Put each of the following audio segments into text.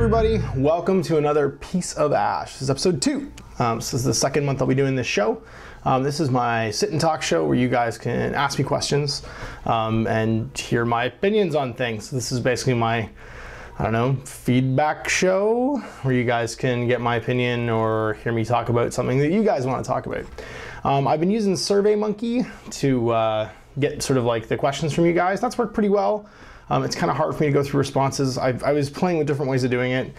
everybody, welcome to another Piece of Ash. This is episode 2. This is the second month I'll be doing this show. This is my sit and talk show where you guys can ask me questions and hear my opinions on things. This is basically my, feedback show where you guys can get my opinion or hear me talk about something that you guys want to talk about. I've been using SurveyMonkey to get sort of like the questions from you guys. That's worked pretty well. It's kind of hard for me to go through responses. I was playing with different ways of doing it.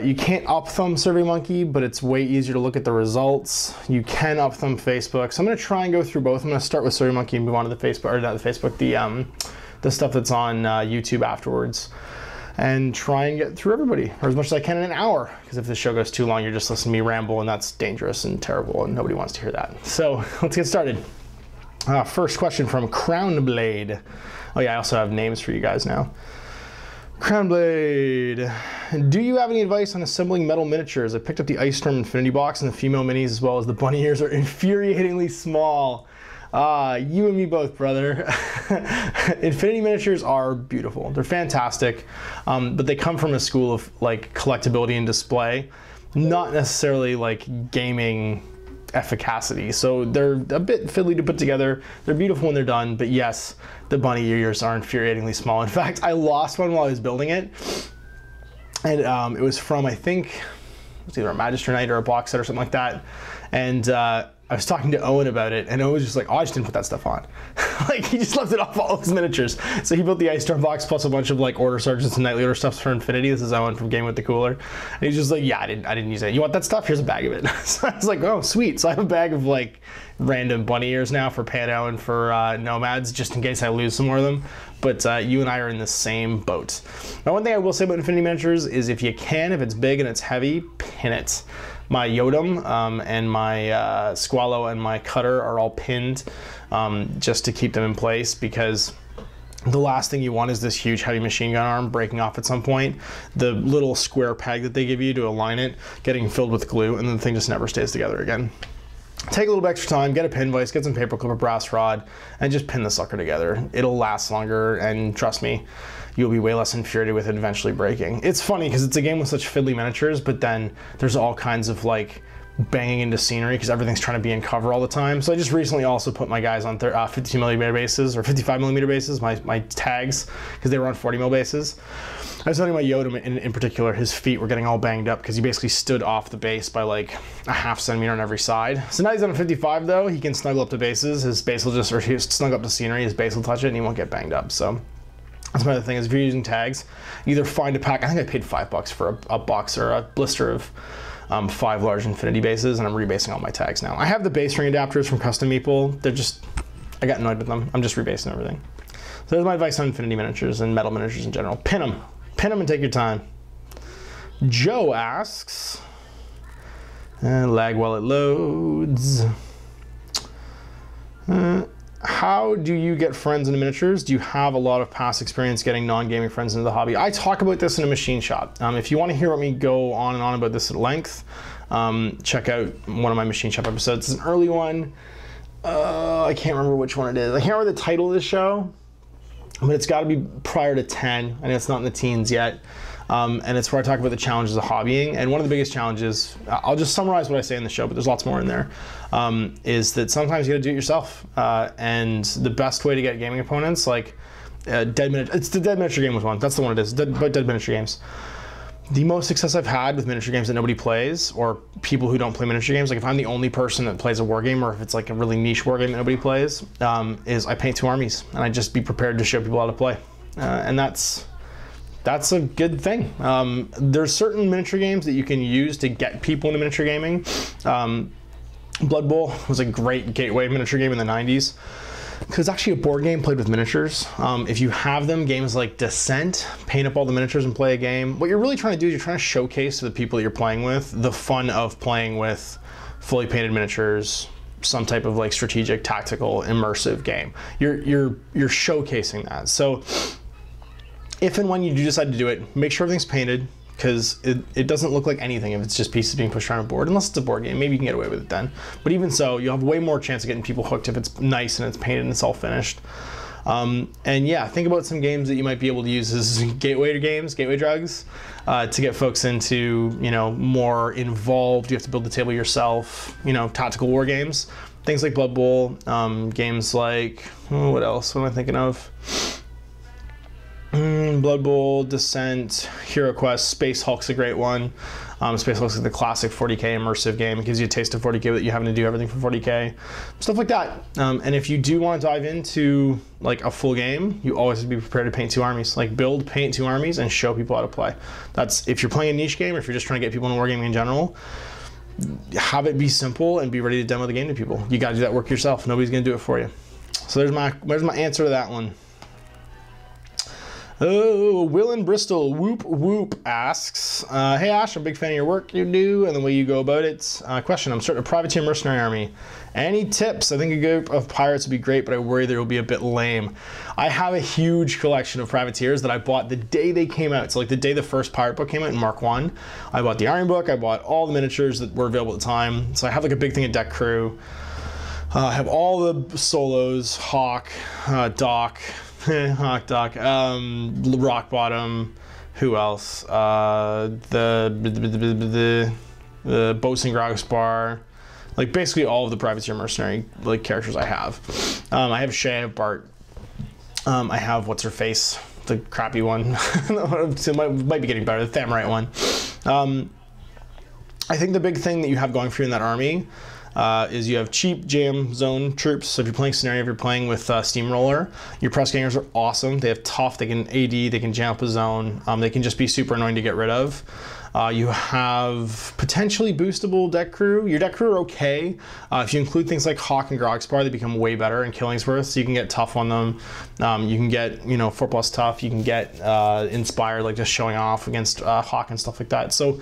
You can't up-thumb SurveyMonkey, but it's way easier to look at the results. You can up-thumb Facebook. So I'm going to try and go through both. I'm going to start with SurveyMonkey and move on to the Facebook, or not the Facebook, the stuff that's on YouTube afterwards, and try and get through everybody, or as much as I can in an hour. Because if this show goes too long, you're just listening to me ramble, and that's dangerous and terrible, and nobody wants to hear that. So let's get started. First question from Crownblade. Oh yeah, I also have names for you guys now. Crownblade, do you have any advice on assembling metal miniatures? I picked up the Ice Storm Infinity box and the female minis as well as the bunny ears are infuriatingly small. You and me both, brother. Infinity miniatures are beautiful. They're fantastic, but they come from a school of like collectability and display, not necessarily like gaming efficacy. So they're a bit fiddly to put together. They're beautiful when they're done, but yes, the bunny ears are infuriatingly small. In fact, I lost one while I was building it, and it was from, I think, it was either a Magister Knight or a box set or something like that, and I was talking to Owen about it, and Owen was just like, oh, I just didn't put that stuff on. Like, he just left it off all his miniatures. So he built the Ice Storm box plus a bunch of like Order Sergeants and Knightly Order stuff for Infinity. This is Owen from Game with the Cooler. And he's just like, yeah, I didn't use it. You want that stuff? Here's a bag of it. So I was like, oh, sweet. So I have a bag of like random bunny ears now for Pano and for Nomads, just in case I lose some more of them. But you and I are in the same boat. Now, one thing I will say about Infinity miniatures is if you can, if it's big and it's heavy, pin it. My Yodam and my Squallow and my Cutter are all pinned just to keep them in place, because the last thing you want is this huge heavy machine gun arm breaking off at some point. The little square peg that they give you to align it getting filled with glue, and then the thing just never stays together again. Take a little bit extra time, get a pin vise, get some paper clip or brass rod, and just pin the sucker together. It'll last longer, and trust me, you'll be way less infuriated with it eventually breaking. It's funny because it's a game with such fiddly miniatures, but then there's all kinds of like banging into scenery because everything's trying to be in cover all the time. So I just recently also put my guys on 52mm bases or 55mm bases, my tags, because they were on 40mm bases. I was telling my Yoda in particular, his feet were getting all banged up because he basically stood off the base by like a ½ centimeter on every side. So now he's on a 55 though, he can snuggle up to bases, his base will just, or he'll snuggle up to scenery, his base will touch it and he won't get banged up. So that's my other thing is if you're using tags, either find a pack. I think I paid $5 for a box or a blister of 5 large Infinity bases, and I'm rebasing all my tags now. I have the base ring adapters from Custom Meeple. They're just, I got annoyed with them. I'm just rebasing everything. So there's my advice on Infinity miniatures and metal miniatures in general. Pin them and take your time. Joe asks, lag while it loads. How do you get friends into miniatures? Do you have a lot of past experience getting non-gaming friends into the hobby? I talk about this in a machine shop. If you want to hear me go on and on about this at length, check out one of my machine shop episodes. It's an early one. I can't remember which one it is. I can't remember the title of the show, but it's got to be prior to 10, and it's not in the teens yet. And it's where I talk about the challenges of hobbying. And one of the biggest challenges, I'll just summarize what I say in the show, but there's lots more in there, is that sometimes you gotta do it yourself. And the best way to get gaming opponents, like it's the Dead Miniature Game was one. That's the one it is, Dead Miniature Games. The most success I've had with miniature games that nobody plays, or people who don't play miniature games, like if I'm the only person that plays a war game, or if it's like a really niche war game that nobody plays, is I paint 2 armies, and I just be prepared to show people how to play. And that's a good thing. There's certain miniature games that you can use to get people into miniature gaming. Blood Bowl was a great gateway miniature game in the 90s. Because it's actually a board game played with miniatures. If you have them, games like Descent, paint up all the miniatures and play a game. What you're really trying to do is you're trying to showcase to the people that you're playing with the fun of playing with fully painted miniatures, some type of like strategic, tactical, immersive game. You're showcasing that. So if and when you do decide to do it, make sure everything's painted, because it doesn't look like anything if it's just pieces being pushed around a board, unless it's a board game. Maybe you can get away with it then. But even so, you'll have way more chance of getting people hooked if it's nice and it's painted and it's all finished. And yeah, think about some games that you might be able to use as gateway games, gateway drugs, to get folks into, you know, more involved. You have to build the table yourself, you know, tactical war games, things like Blood Bowl, games like, what else? What am I thinking of? Blood Bowl, Descent, Hero Quest, Space Hulk's a great one. Space Hulk's like the classic 40k immersive game. It gives you a taste of 40k without you having to do everything for 40k. Stuff like that. And if you do want to dive into like a full game, you always have to be prepared to paint 2 armies. Like build, paint 2 armies, and show people how to play. That's if you're playing a niche game or if you're just trying to get people into wargaming in general, have it be simple and be ready to demo the game to people. You got to do that work yourself. Nobody's going to do it for you. So there's my answer to that one. Oh, Will in Bristol, whoop whoop, asks, hey Ash, I'm a big fan of your work you do and the way you go about it. Question, I'm starting a privateer mercenary army. Any tips? I think a group of pirates would be great, but I worry they will be a bit lame. I have a huge collection of privateers that I bought the day they came out. So like the day the first pirate book came out in Mark 1. I bought the Iron Book, I bought all the miniatures that were available at the time. So I have like a big thing of deck crew. I have all the solos, Hawk, Doc, Hawk, Doc, Rock Bottom, who else? The Boatswain Grogspar, like basically all of the privateer mercenary like characters I have. I have Shay, I have Bart, I have what's her face, the crappy one. It might be getting better, the Thamurite one. I think the big thing that you have going for you in that army is you have cheap jam zone troops. So if you're playing scenario, if you're playing with Steamroller, your press gangers are awesome. They have tough, they can AD, they can jam up a zone. They can just be super annoying to get rid of. You have potentially boostable deck crew. Your deck crew are okay. If you include things like Hawk and Grogspar, they become way better in Killingsworth. So you can get tough on them. You can get, you know, 4+ tough. You can get inspired, like just showing off against Hawk and stuff like that. So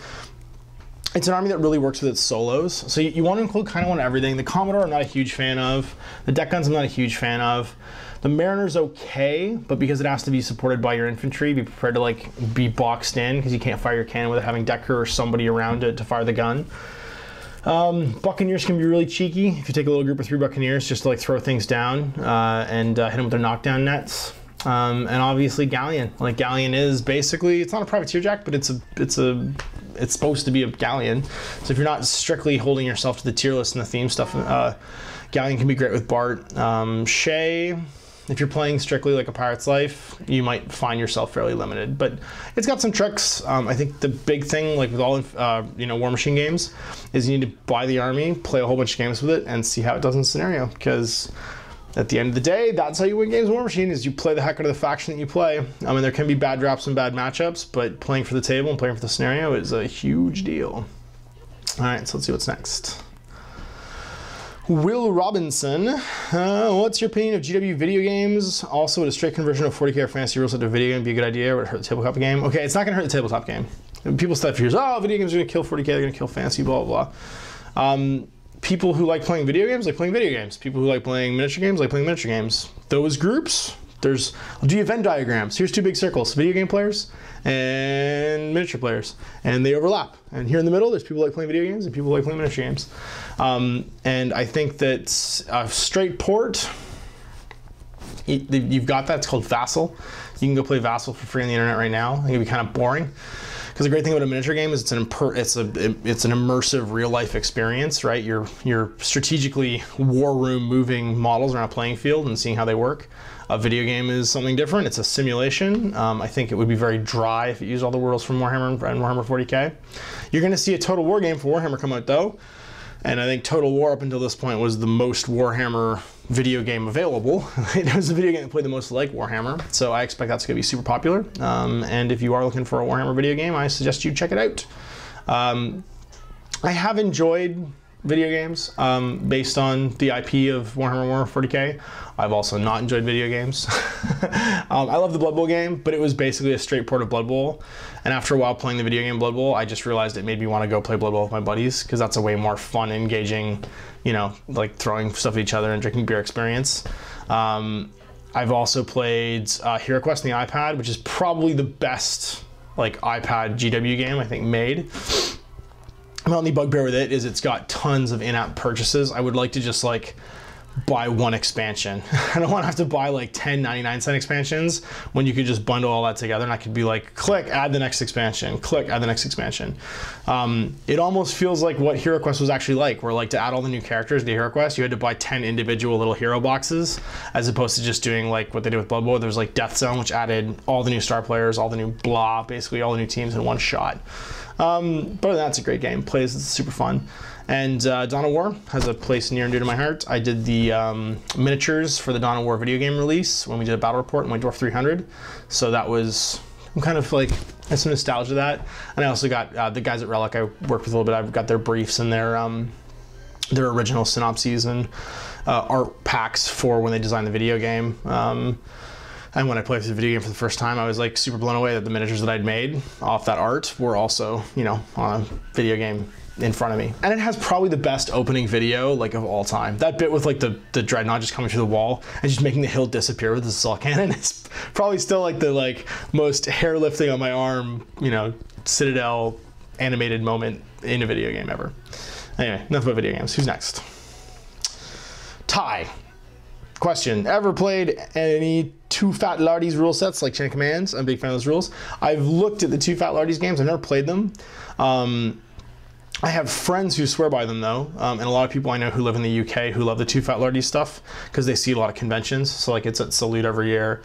it's an army that really works with its solos. So you want to include kind of everything. The Commodore I'm not a huge fan of. The deck guns I'm not a huge fan of. The Mariner's okay, but because it has to be supported by your infantry, be prepared to like be boxed in because you can't fire your cannon without having deck crew or somebody around it to fire the gun. Buccaneers can be really cheeky if you take a little group of 3 Buccaneers just to like throw things down and hit them with their knockdown nets. And obviously Galleon. Like Galleon is basically, it's not a privateer jack, but it's supposed to be a galleon. So if you're not strictly holding yourself to the tier list and the theme stuff, Galleon can be great with Bart. Shay, if you're playing strictly like a Pirate's Life, you might find yourself fairly limited, but it's got some tricks. I think the big thing, like with all War Machine games, is you need to buy the army, play a whole bunch of games with it, and see how it does in scenario. Because at the end of the day, that's how you win games with War Machine, is you play the heck out of the faction that you play. I mean, there can be bad drops and bad matchups, but playing for the table and playing for the scenario is a huge deal. All right, so let's see what's next. Will Robinson, what's your opinion of GW video games? Also, would a straight conversion of 40k or fantasy rules into a video game be a good idea? Would it hurt the tabletop game? Okay, it's not gonna hurt the tabletop game. People start fears, oh, video games are gonna kill 40k, they're gonna kill fantasy, blah, blah, blah. People who like playing video games like playing video games. People who like playing miniature games like playing miniature games. Those groups, I'll do you Venn diagrams. Here's 2 big circles, video game players and miniature players, and they overlap. And here in the middle, there's people who like playing video games and people who like playing miniature games. And I think that a straight port, you've got that, it's called Vassal. You can go play Vassal for free on the internet right now. I think it'd be kind of boring. Because the great thing about a miniature game is it's an immersive real life experience, right? You're strategically war room moving models around a playing field and seeing how they work. A video game is something different. It's a simulation. I think it would be very dry if it used all the worlds from Warhammer and Warhammer 40k. You're going to see a Total War game for Warhammer come out though. And I think Total War up until this point was the most Warhammer video game available. It was the video game that played the most like Warhammer. So I expect that's going to be super popular. And if you are looking for a Warhammer video game, I suggest you check it out. I have enjoyed video games based on the IP of Warhammer 40k. I've also not enjoyed video games. I love the Blood Bowl game, but it was basically a straight port of Blood Bowl. And after a while playing the video game Blood Bowl, I just realized it made me want to go play Blood Bowl with my buddies, because that's a way more fun, engaging, you know, like throwing stuff at each other and drinking beer experience. I've also played Hero Quest on the iPad, which is probably the best like iPad GW game I think made. My only bugbear with it is it's got tons of in-app purchases. I would like to just like buy one expansion. I don't want to have to buy like 10 99-cent expansions when you could just bundle all that together, and I could be like, click, add the next expansion, click, add the next expansion. It almost feels like what Hero Quest was actually like, where like to add all the new characters to Hero Quest, you had to buy 10 individual little hero boxes, as opposed to just doing like what they did with Blood Bowl. There was like Death Zone, which added all the new star players, all the new blah, basically all the new teams in one shot. But that's a great game. Plays, it's super fun. And Dawn of War has a place near and dear to my heart. I did the miniatures for the Dawn of War video game release when we did a battle report in my Dwarf 300. So that was, I'm kind of like, has some nostalgia to that. And I also got the guys at Relic I worked with a little bit. I've got their briefs and their original synopses and art packs for when they designed the video game. And when I played the video game for the first time, I was like super blown away that the miniatures that I'd made off that art were also, you know, on a video game in front of me. And it has probably the best opening video like of all time. That bit with like the dreadnought just coming through the wall and just making the hill disappear with the assault cannon is probably still like the most hair lifting on my arm, you know, Citadel animated moment in a video game ever. Anyway, enough about video games. Who's next? Ty. Question, ever played any Too Fat Lardies rule sets like Chain of Commands? I'm a big fan of those rules. I've looked at the Too Fat Lardies games. I've never played them. I have friends who swear by them though, and a lot of people I know who live in the UK who love the Too Fat Lardies stuff because they see a lot of conventions. So like it's at Salute every year.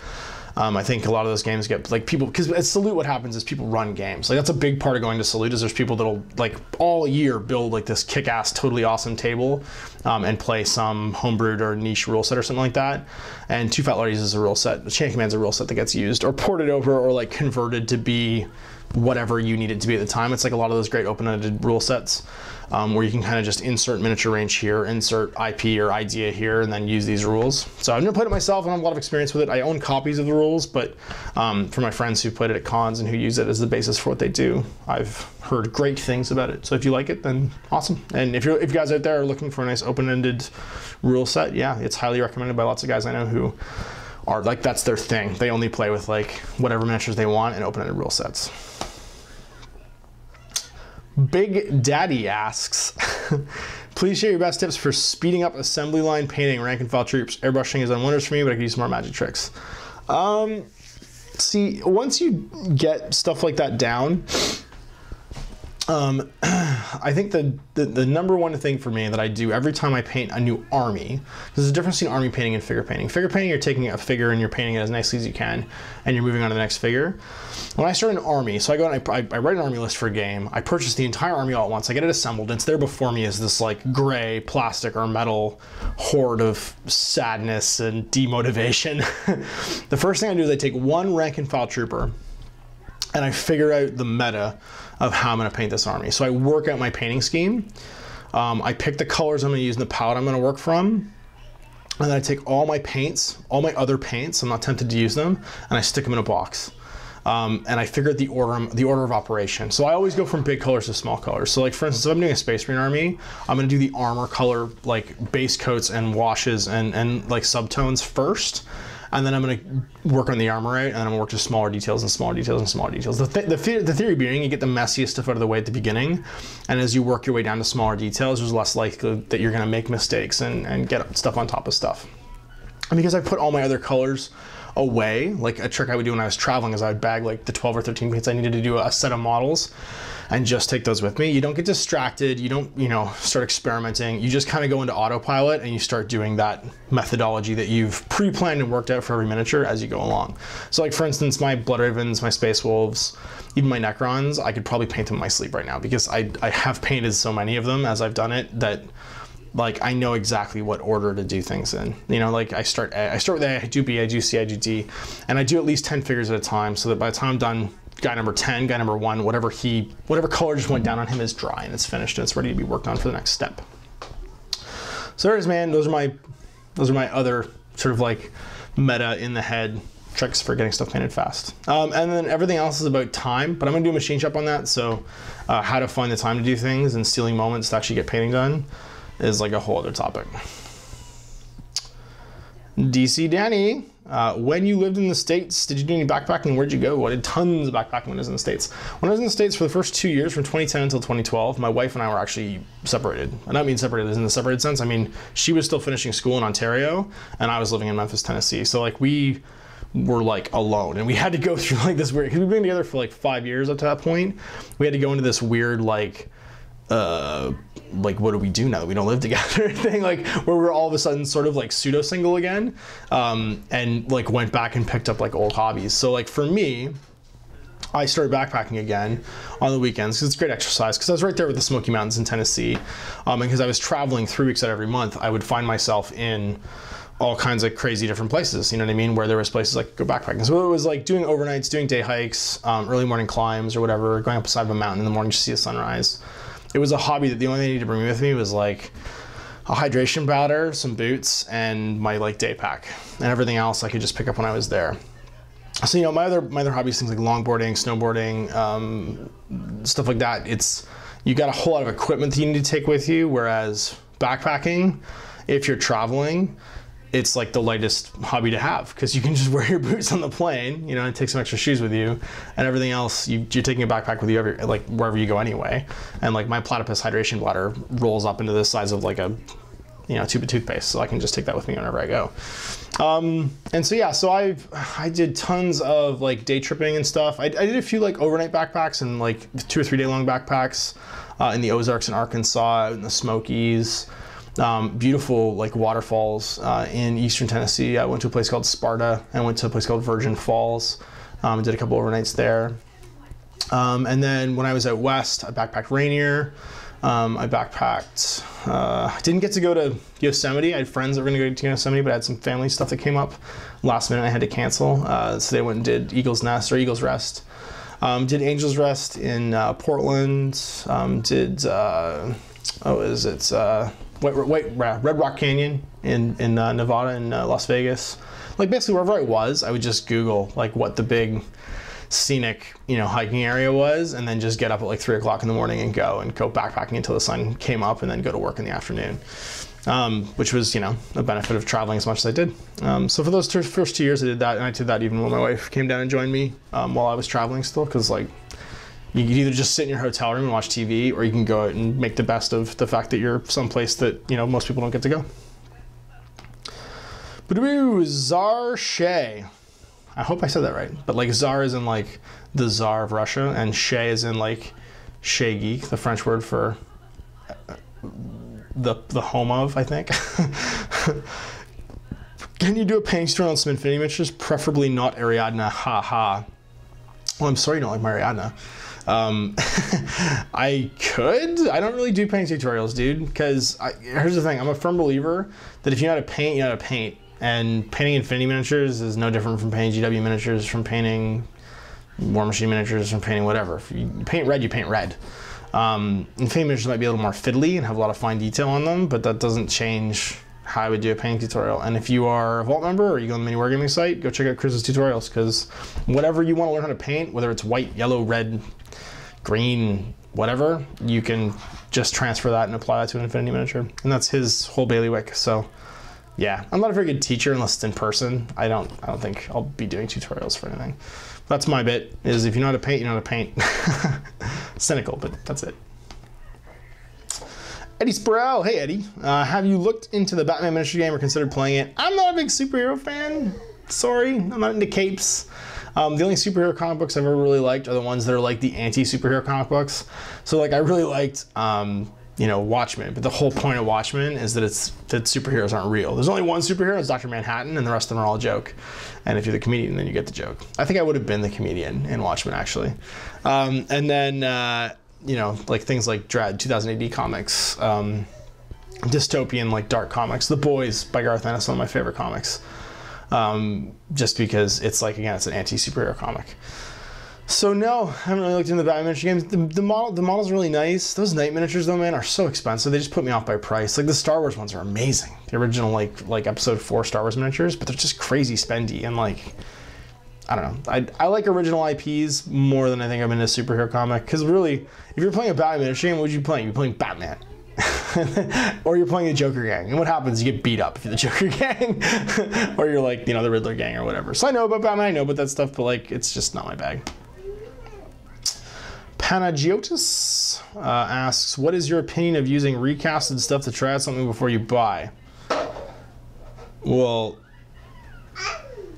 I think a lot of those games get like people, because at Salute what happens is people run games. Like that's a big part of going to Salute, is there's people that'll like all year build like this kick-ass totally awesome table and play some homebrewed or niche rule set or something like that. And Too Fat Lardies is a rule set. The Chain of Command is a rule set that gets used or ported over or like converted to be whatever you need it to be at the time. It's like a lot of those great open-ended rule sets where you can kind of just insert miniature range here, insert IP or idea here, and then use these rules. So I've never played it myself. I don't have a lot of experience with it. I own copies of the rules, but for my friends who played it at cons and who use it as the basis for what they do, I've heard great things about it. So if you like it, then awesome. And if you guys out there are looking for a nice open-ended rule set, yeah, it's highly recommended by lots of guys I know who are like, that's their thing. They only play with like whatever miniatures they want and open-ended rule sets. Big Daddy asks, please share your best tips for speeding up assembly line painting, rank and file troops. Airbrushing has done wonders for me, but I could use some more magic tricks. See, once you get stuff like that down, I think the number one thing for me that I do every time I paint a new army, there's a difference between army painting and figure painting. Figure painting, you're taking a figure and you're painting it as nicely as you can, and you're moving on to the next figure. When I start an army, so I go and I write an army list for a game, I purchase the entire army all at once, I get it assembled, and it's there before me as this like gray plastic or metal horde of sadness and demotivation. The first thing I do is I take one rank and file trooper, and I figure out the meta of how I'm going to paint this army. So I work out my painting scheme. I pick the colors I'm going to use in the palette I'm going to work from. And then I take all my paints, all my other paints, I'm not tempted to use them, and I stick them in a box. And I figure out the order of operation. So I always go from big colors to small colors. So like for instance, if I'm doing a Space Marine army, I'm going to do the armor color, like base coats and washes and like subtones first. And then I'm going to work on the armor out, and then I'm going to work to smaller details and smaller details and smaller details. The theory being, you get the messiest stuff out of the way at the beginning, and as you work your way down to smaller details, there's less likely that you're going to make mistakes and get stuff on top of stuff. And because I put all my other colors away, like a trick I would do when I was traveling is I would bag like the 12 or 13 paints I needed to do a set of models and just take those with me. You don't get distracted, you don't, you know, start experimenting, you just kind of go into autopilot and you start doing that methodology that you've pre-planned and worked out for every miniature as you go along. So like for instance, my Blood Ravens, my Space Wolves, even my Necrons, I could probably paint them in my sleep right now because I have painted so many of them as I've done it that like I know exactly what order to do things in. You know, like I start with A, I do B, I do C, I do D, and I do at least 10 figures at a time so that by the time I'm done, guy number 10, guy number 1, whatever color just went down on him is dry and it's finished and it's ready to be worked on for the next step. So there it is, man. Those are my other sort of like meta in the head tricks for getting stuff painted fast. And then everything else is about time, but I'm gonna do a machine shop on that. So how to find the time to do things and stealing moments to actually get painting done is like a whole other topic. DC Danny, when you lived in the States, did you do any backpacking? Where'd you go? I did tons of backpacking when I was in the States. When I was in the States for the first 2 years, from 2010 until 2012, my wife and I were actually separated. And I don't mean separated in the separated sense. I mean, she was still finishing school in Ontario, and I was living in Memphis, Tennessee. So like we were like alone, and we had to go through like this weird, because we've been together for like 5 years up to that point. We had to go into this weird like what do we do now that we don't live together thing, like where we're all of a sudden sort of like pseudo single again, and like went back and picked up like old hobbies. So like for me, I started backpacking again on the weekends because it's great exercise, because I was right there with the Smoky Mountains in Tennessee, and because I was traveling 3 weeks out every month, I would find myself in all kinds of crazy different places, you know what I mean, where there was places I could go backpacking. So it was like doing overnights, doing day hikes, early morning climbs or whatever, going up the side of a mountain in the morning to see the sunrise. It was a hobby that the only thing I needed to bring with me was like a hydration bladder, some boots, and my like day pack, and everything else I could just pick up when I was there. So, you know, my other hobbies, things like longboarding, snowboarding, stuff like that. You got a whole lot of equipment that you need to take with you, whereas backpacking, if you're traveling, it's like the lightest hobby to have, because you can just wear your boots on the plane, you know, and take some extra shoes with you, and everything else you're taking a backpack with you like wherever you go anyway. And like my platypus hydration bladder rolls up into the size of like a, you know, tube of toothpaste, so I can just take that with me whenever I go. And so yeah, so I did tons of like day tripping and stuff. I did a few like overnight backpacks and like 2 or 3 day long backpacks in the Ozarks in Arkansas, in the Smokies. Beautiful like waterfalls in eastern Tennessee. I went to a place called Sparta. I went to a place called Virgin Falls. Did a couple overnights there. And then when I was out west, I backpacked Rainier. I backpacked, didn't get to go to Yosemite. I had friends that were gonna go to Yosemite, but I had some family stuff that came up last minute. I had to cancel. So they went and did Eagle's Nest or Eagle's Rest. Did Angel's Rest in Portland. Red Rock Canyon in Nevada and Las Vegas. Like basically wherever I was, I would just Google like what the big scenic, you know, hiking area was, and then just get up at like 3 o'clock in the morning and go backpacking until the sun came up, and then go to work in the afternoon, which was, you know, a benefit of traveling as much as I did. So for those first 2 years I did that, and I did that even when my wife came down and joined me while I was traveling still, because like you could either just sit in your hotel room and watch TV, or you can go out and make the best of the fact that you're someplace that, you know, most people don't get to go. Badoo, Tsar Shay. I hope I said that right. But like Tsar is in like the Tsar of Russia, and Shay is in like Chez Geek, the French word for the home of, I think. Can you do a painting tutorial on some Infinity miniatures? Preferably not Ariadna, haha. Well, I'm sorry you don't like my Ariadna. I could. I don't really do painting tutorials, dude, because here's the thing. I'm a firm believer that if you know how to paint, you know how to paint. And painting Infinity miniatures is no different from painting GW miniatures, from painting War Machine miniatures, from painting whatever. If you paint red, you paint red. Infinity miniatures might be a little more fiddly and have a lot of fine detail on them, but that doesn't change how I would do a painting tutorial. And if you are a Vault member or you go on the Mini Wargaming site, go check out Chris's tutorials, because whatever you want to learn how to paint, whether it's white, yellow, red, green, whatever, you can just transfer that and apply that to an Infinity miniature. And that's his whole bailiwick. So yeah, I'm not a very good teacher unless it's in person. I don't think I'll be doing tutorials for anything. That's my bit, is if you know how to paint, you know how to paint. Cynical, but that's it. Eddie Sproul, hey Eddie. Have you looked into the Batman miniature game or considered playing it? I'm not a big superhero fan. Sorry, I'm not into capes. The only superhero comic books I've ever really liked are the ones that are like the anti-superhero comic books. So like I really liked, you know, Watchmen, but the whole point of Watchmen is that that superheroes aren't real. There's only one superhero, it's Dr. Manhattan, and the rest of them are all a joke. And if you're the comedian, then you get the joke. I think I would have been the comedian in Watchmen, actually. And then, you know, like things like Dread, 2000 AD comics, dystopian, like dark comics. The Boys by Garth Ennis, one of my favorite comics. Just because it's like, again, it's an anti-superhero comic. So no, I haven't really looked into the Batman miniature games. The model's really nice. Those Knight miniatures though, man, are so expensive. They just put me off by price. Like the Star Wars ones are amazing. The original like episode 4 Star Wars miniatures, but they're just crazy spendy, and like, I don't know. I like original IPs more than I think I'm into a superhero comic, because really, if you're playing a Batman miniature game, what would you be playing? You're playing Batman. Or you're playing the Joker gang, and what happens? You get beat up if you're the Joker gang, or you're like, you know, the Riddler gang or whatever. So I know about Batman, I know about that stuff, but like, it's just not my bag. Panagiotis asks, what is your opinion of using recasted stuff to try out something before you buy? Well,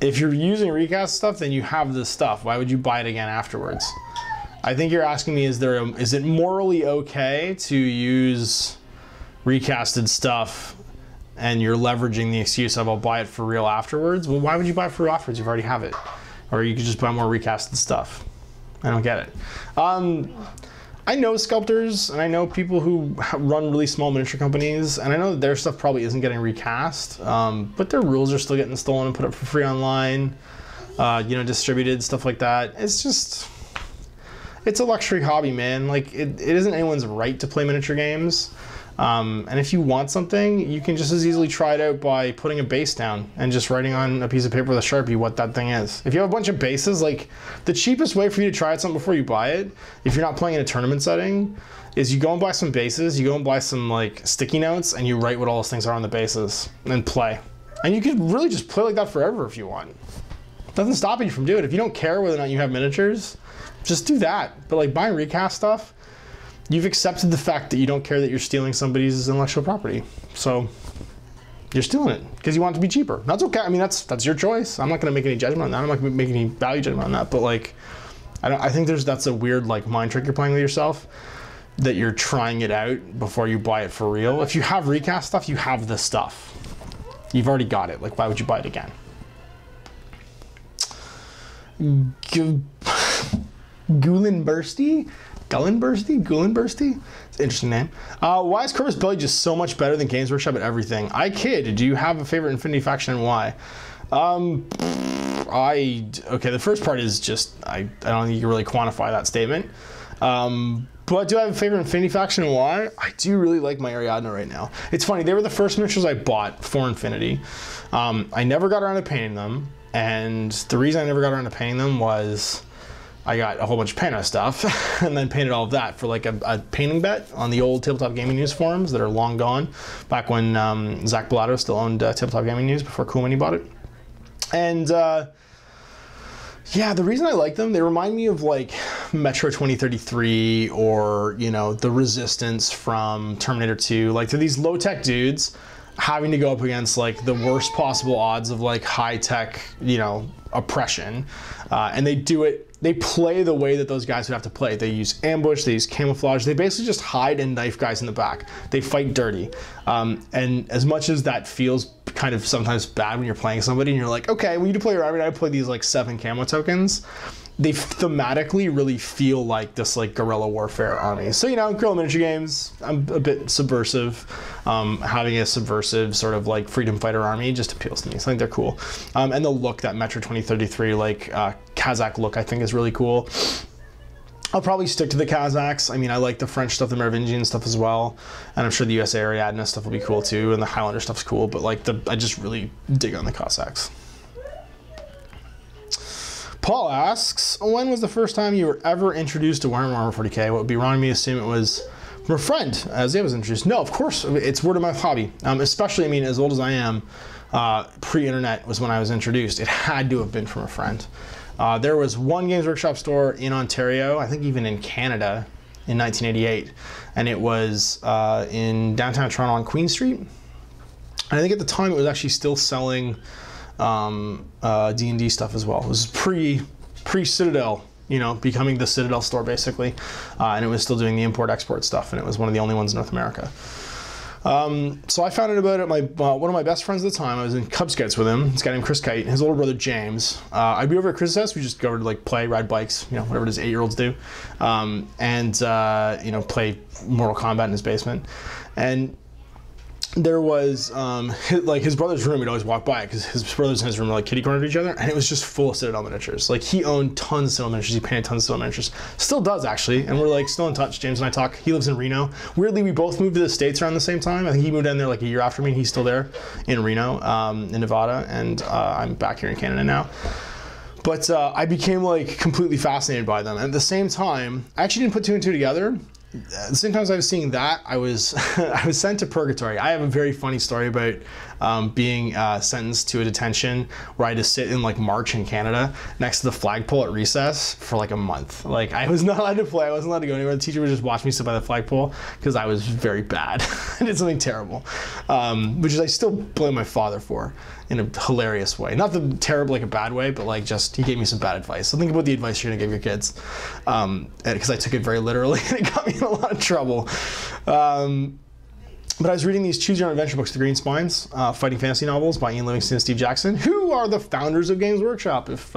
if you're using recast stuff, then you have the stuff. Why would you buy it again afterwards? I think you're asking me, is it morally okay to use recasted stuff and you're leveraging the excuse of I'll buy it for real afterwards? Well, why would you buy it for real afterwards? You already have it. Or you could just buy more recasted stuff. I don't get it. I know sculptors and I know people who run really small miniature companies, and I know that their stuff probably isn't getting recast, but their rules are still getting stolen and put up for free online, you know, distributed, stuff like that. It's just, it's a luxury hobby, man. Like, it isn't anyone's right to play miniature games. And if you want something, you can just as easily try it out by putting a base down and just writing on a piece of paper with a Sharpie what that thing is. If you have a bunch of bases, like, the cheapest way for you to try out something before you buy it, if you're not playing in a tournament setting, is you go and buy some bases, you go and buy some like sticky notes, and you write what all those things are on the bases and play. And you could really just play like that forever if you want. Nothing's stopping you from doing it. If you don't care whether or not you have miniatures, just do that. But like buying recast stuff, you've accepted the fact that you don't care that you're stealing somebody's intellectual property. So you're stealing it because you want it to be cheaper. That's okay. I mean, that's your choice. I'm not going to make any judgment on that. I'm not going to make any value judgment on that. But like, I think that's a weird like mind trick you're playing with yourself, that you're trying it out before you buy it for real. If you have recast stuff, you have the stuff. You've already got it. Like, why would you buy it again? Gullenbursty? It's an interesting name. Why is Corvus Belli just so much better than Games Workshop at everything? I kid. Do you have a favorite Infinity faction and why? Okay, the first part is just, I don't think you can really quantify that statement. But do I have a favorite Infinity faction and why? I do really like my Ariadne right now. It's funny, they were the first miniatures I bought for Infinity. I never got around to painting them, and the reason I never got around to painting them was I got a whole bunch of Pano stuff and then painted all of that for like a painting bet on the old Tabletop Gaming News forums that are long gone, back when Zach Bellato still owned Tabletop Gaming News before Cool Mini bought it. And yeah, the reason I like them, they remind me of like Metro 2033 or, you know, the Resistance from Terminator 2. Like, they're these low-tech dudes having to go up against like the worst possible odds of like high-tech, you know, oppression. And they do it, they play the way that those guys would have to play. They use ambush, they use camouflage, they basically just hide and knife guys in the back. They fight dirty. And as much as that feels kind of sometimes bad when you're playing somebody and you're like, okay, we need to play your army, I play these like 7 camo tokens, they thematically really feel like this like guerrilla warfare army. So, you know, Guerrilla miniature games, I'm a bit subversive. Having a subversive sort of like freedom fighter army just appeals to me. So I think they're cool. And the look, that Metro 2033 like Kazakh look, I think is really cool. I'll probably stick to the Kazakhs. I mean, I like the French stuff, the Merovingian stuff as well. And I'm sure the USA Ariadne stuff will be cool too. And the Highlander stuff's cool, but like I just really dig on the Cossacks. Paul asks, when was the first time you were ever introduced to Warhammer 40K? What would be wrong with me to assume it was from a friend, as they was introduced? No, of course, it's word of mouth hobby. Especially, I mean, as old as I am, pre-internet was when I was introduced. It had to have been from a friend. There was one Games Workshop store in Ontario, I think even in Canada, in 1988. And it was in downtown Toronto on Queen Street. And I think at the time it was actually still selling D&D stuff as well. It was pre-Citadel, you know, becoming the Citadel store basically, and it was still doing the import-export stuff, and it was one of the only ones in North America. So I found out about it. One of my best friends at the time, I was in Cub Scouts with him, this guy named Chris Kite, and his older brother James. I'd be over at Chris's house, we just go over to like play, ride bikes, you know, whatever it is 8-year-olds do, and you know, play Mortal Kombat in his basement. And there was like his brother's room, we'd always walk by because his brothers and his room were like kitty cornered to each other, and it was just full of Citadel miniatures. Like, he owned tons of Citadel miniatures, he painted tons of Citadel miniatures, still does actually, and we're like still in touch. James and I talk. He lives in Reno. Weirdly, we both moved to the States around the same time. I think he moved down there like a year after me, and he's still there in Reno, in Nevada, and I'm back here in Canada now. But I became like completely fascinated by them. And at the same time, I actually didn't put 2 and 2 together the same times I was seeing that, I was I was sent to purgatory. I have a very funny story about being sentenced to a detention where I had to sit in like March in Canada next to the flagpole at recess for like a month. Like I was not allowed to play. I wasn't allowed to go anywhere. The teacher would just watch me sit by the flagpole because I was very bad. I did something terrible, which is I still blame my father for in a hilarious way. Not the terrible, like a bad way, but like just he gave me some bad advice. So think about the advice you're gonna give your kids, because I took it very literally and it got me in a lot of trouble. But I was reading these Choose Your Own Adventure books, The Green Spines, fighting fantasy novels by Ian Livingstone and Steve Jackson, who are the founders of Games Workshop. If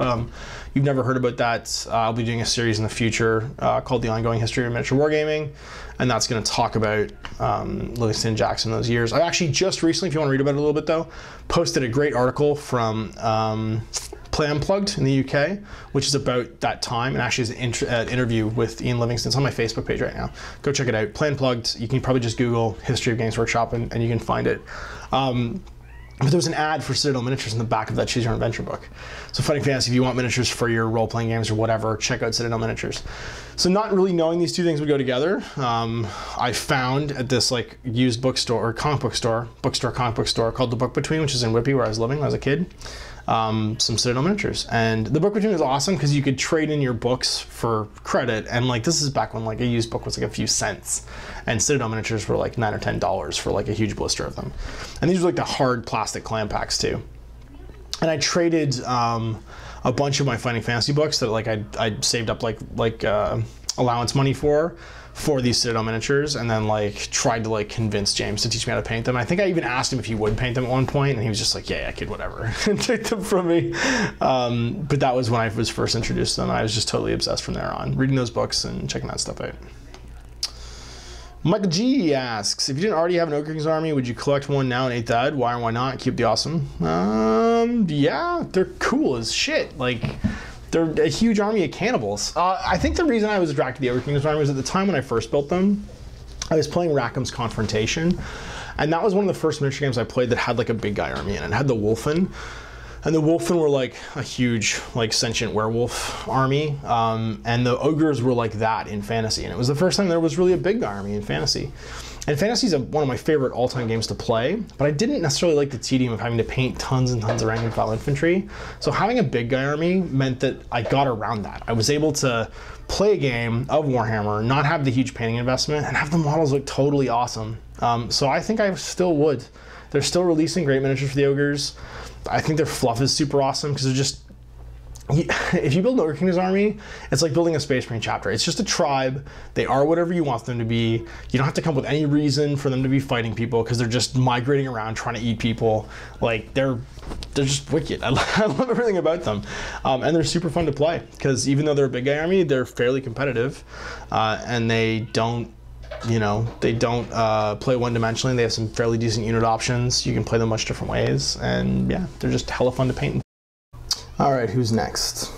you've never heard about that, I'll be doing a series in the future called The Ongoing History of Miniature Wargaming, and that's going to talk about Livingstone and Jackson those years. I actually just recently, if you want to read about it a little bit though, posted a great article from Play Unplugged in the UK, which is about that time, and actually is an interview with Ian Livingstone. It's on my Facebook page right now. Go check it out. Play Unplugged. You can probably just Google History of Games Workshop and you can find it. But there was an ad for Citadel Miniatures in the back of that Choose Your Own Adventure book. So Fighting Fantasy, if you want miniatures for your role-playing games or whatever, check out Citadel Miniatures. So not really knowing these two things would go together, I found at this like used bookstore or comic book store called The Book Between, which is in Whitby where I was living when I was a kid. Some Citadel miniatures, and the Book Between was awesome because you could trade in your books for credit, and like this is back when like a used book was like a few cents, and Citadel miniatures were like $9 or $10 for like a huge blister of them, and these were like the hard plastic clam packs too. And I traded a bunch of my Fighting Fantasy books that like I'd saved up like allowance money for these Citadel miniatures, and then like tried to like convince James to teach me how to paint them. I think I even asked him if he would paint them at one point, and he was just like, yeah, kid, whatever, and took them from me. But that was when I was first introduced to them. I was just totally obsessed from there on, reading those books and checking that stuff out. Michael G asks, if you didn't already have an Ogre King's army, would you collect one now in 8th Ed? Why or why not? Keep the awesome. Yeah, they're cool as shit. Like, they're a huge army of cannibals. I think the reason I was attracted to the Ogre King's army was at the time when I first built them, I was playing Rackham's Confrontation, and that was one of the first miniature games I played that had like a big guy army in it. It had the Wolfen, and the Wolfen were like a huge like sentient werewolf army, and the ogres were like that in fantasy, and it was the first time there was really a big guy army in fantasy. And fantasy is one of my favorite all-time games to play, but I didn't necessarily like the tedium of having to paint tons and tons of rank and file infantry. So having a big guy army meant that I got around that. I was able to play a game of Warhammer, not have the huge painting investment, and have the models look totally awesome. So I think I still would. They're still releasing great miniatures for the ogres. I think their fluff is super awesome because they're just, if you build an Ogre King's army, it's like building a Space Marine chapter. It's just a tribe. They are whatever you want them to be. You don't have to come up with any reason for them to be fighting people because they're just migrating around trying to eat people. Like they're just wicked. I love everything about them, and they're super fun to play because even though they're a big guy army, they're fairly competitive, and they don't. They don't play one-dimensionally. They have some fairly decent unit options. You can play them much different ways, and yeah, they're just hella fun to paint. All right, who's next?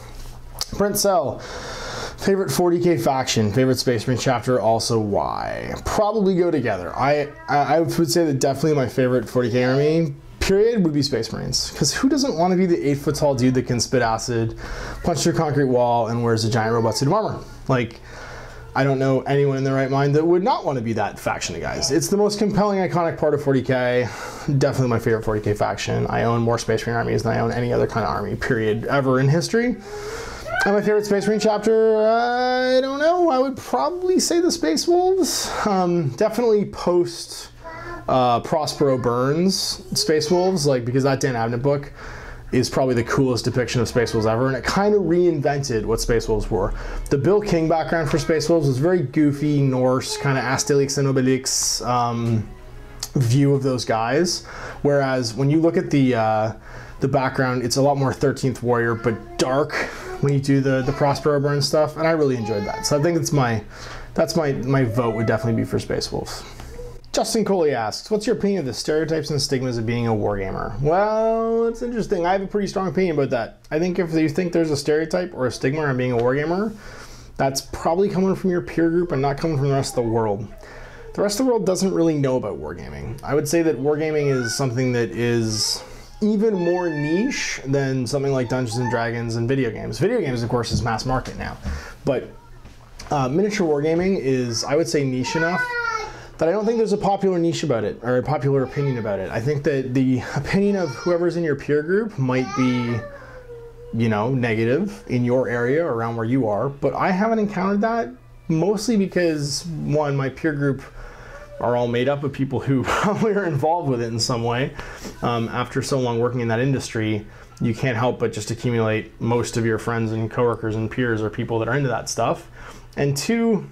Brent Sell, favorite 40k faction, favorite Space Marine chapter, also why? Probably go together. I would say that definitely my favorite 40k army, period, would be Space Marines. Because who doesn't want to be the 8-foot tall dude that can spit acid, punch through a concrete wall, and wears a giant robot suit of armor? Like, I don't know anyone in their right mind that would not want to be that faction of guys. It's the most compelling, iconic part of 40k. Definitely my favorite 40k faction. I own more Space Marine armies than I own any other kind of army, period, ever in history. And my favorite Space Marine chapter, I don't know. I would probably say the Space Wolves. Definitely post Prospero Burns Space Wolves, like because that Dan Abnett book is probably the coolest depiction of Space Wolves ever, and it kind of reinvented what Space Wolves were. The Bill King background for Space Wolves was very goofy, Norse, kind of Asterix and Obelix view of those guys, whereas when you look at the background, it's a lot more 13th Warrior, but dark when you do the Prospero Burn stuff, and I really enjoyed that. So I think that's my vote would definitely be for Space Wolves. Justin Coley asks, what's your opinion of the stereotypes and stigmas of being a wargamer? Well, it's interesting. I have a pretty strong opinion about that. I think if you think there's a stereotype or a stigma on being a wargamer, that's probably coming from your peer group and not coming from the rest of the world. The rest of the world doesn't really know about wargaming. I would say that wargaming is something that is even more niche than something like Dungeons and Dragons and video games. Video games, of course, is mass market now. But Miniature wargaming is, I would say, niche enough that I don't think there's a popular niche about it, or a popular opinion about it. I think that the opinion of whoever's in your peer group might be, you know, negative in your area around where you are, but I haven't encountered that, mostly because, one, my peer group are all made up of people who probably are involved with it in some way. After so long working in that industry, you can't help but just accumulate most of your friends and coworkers and peers are people that are into that stuff. And two,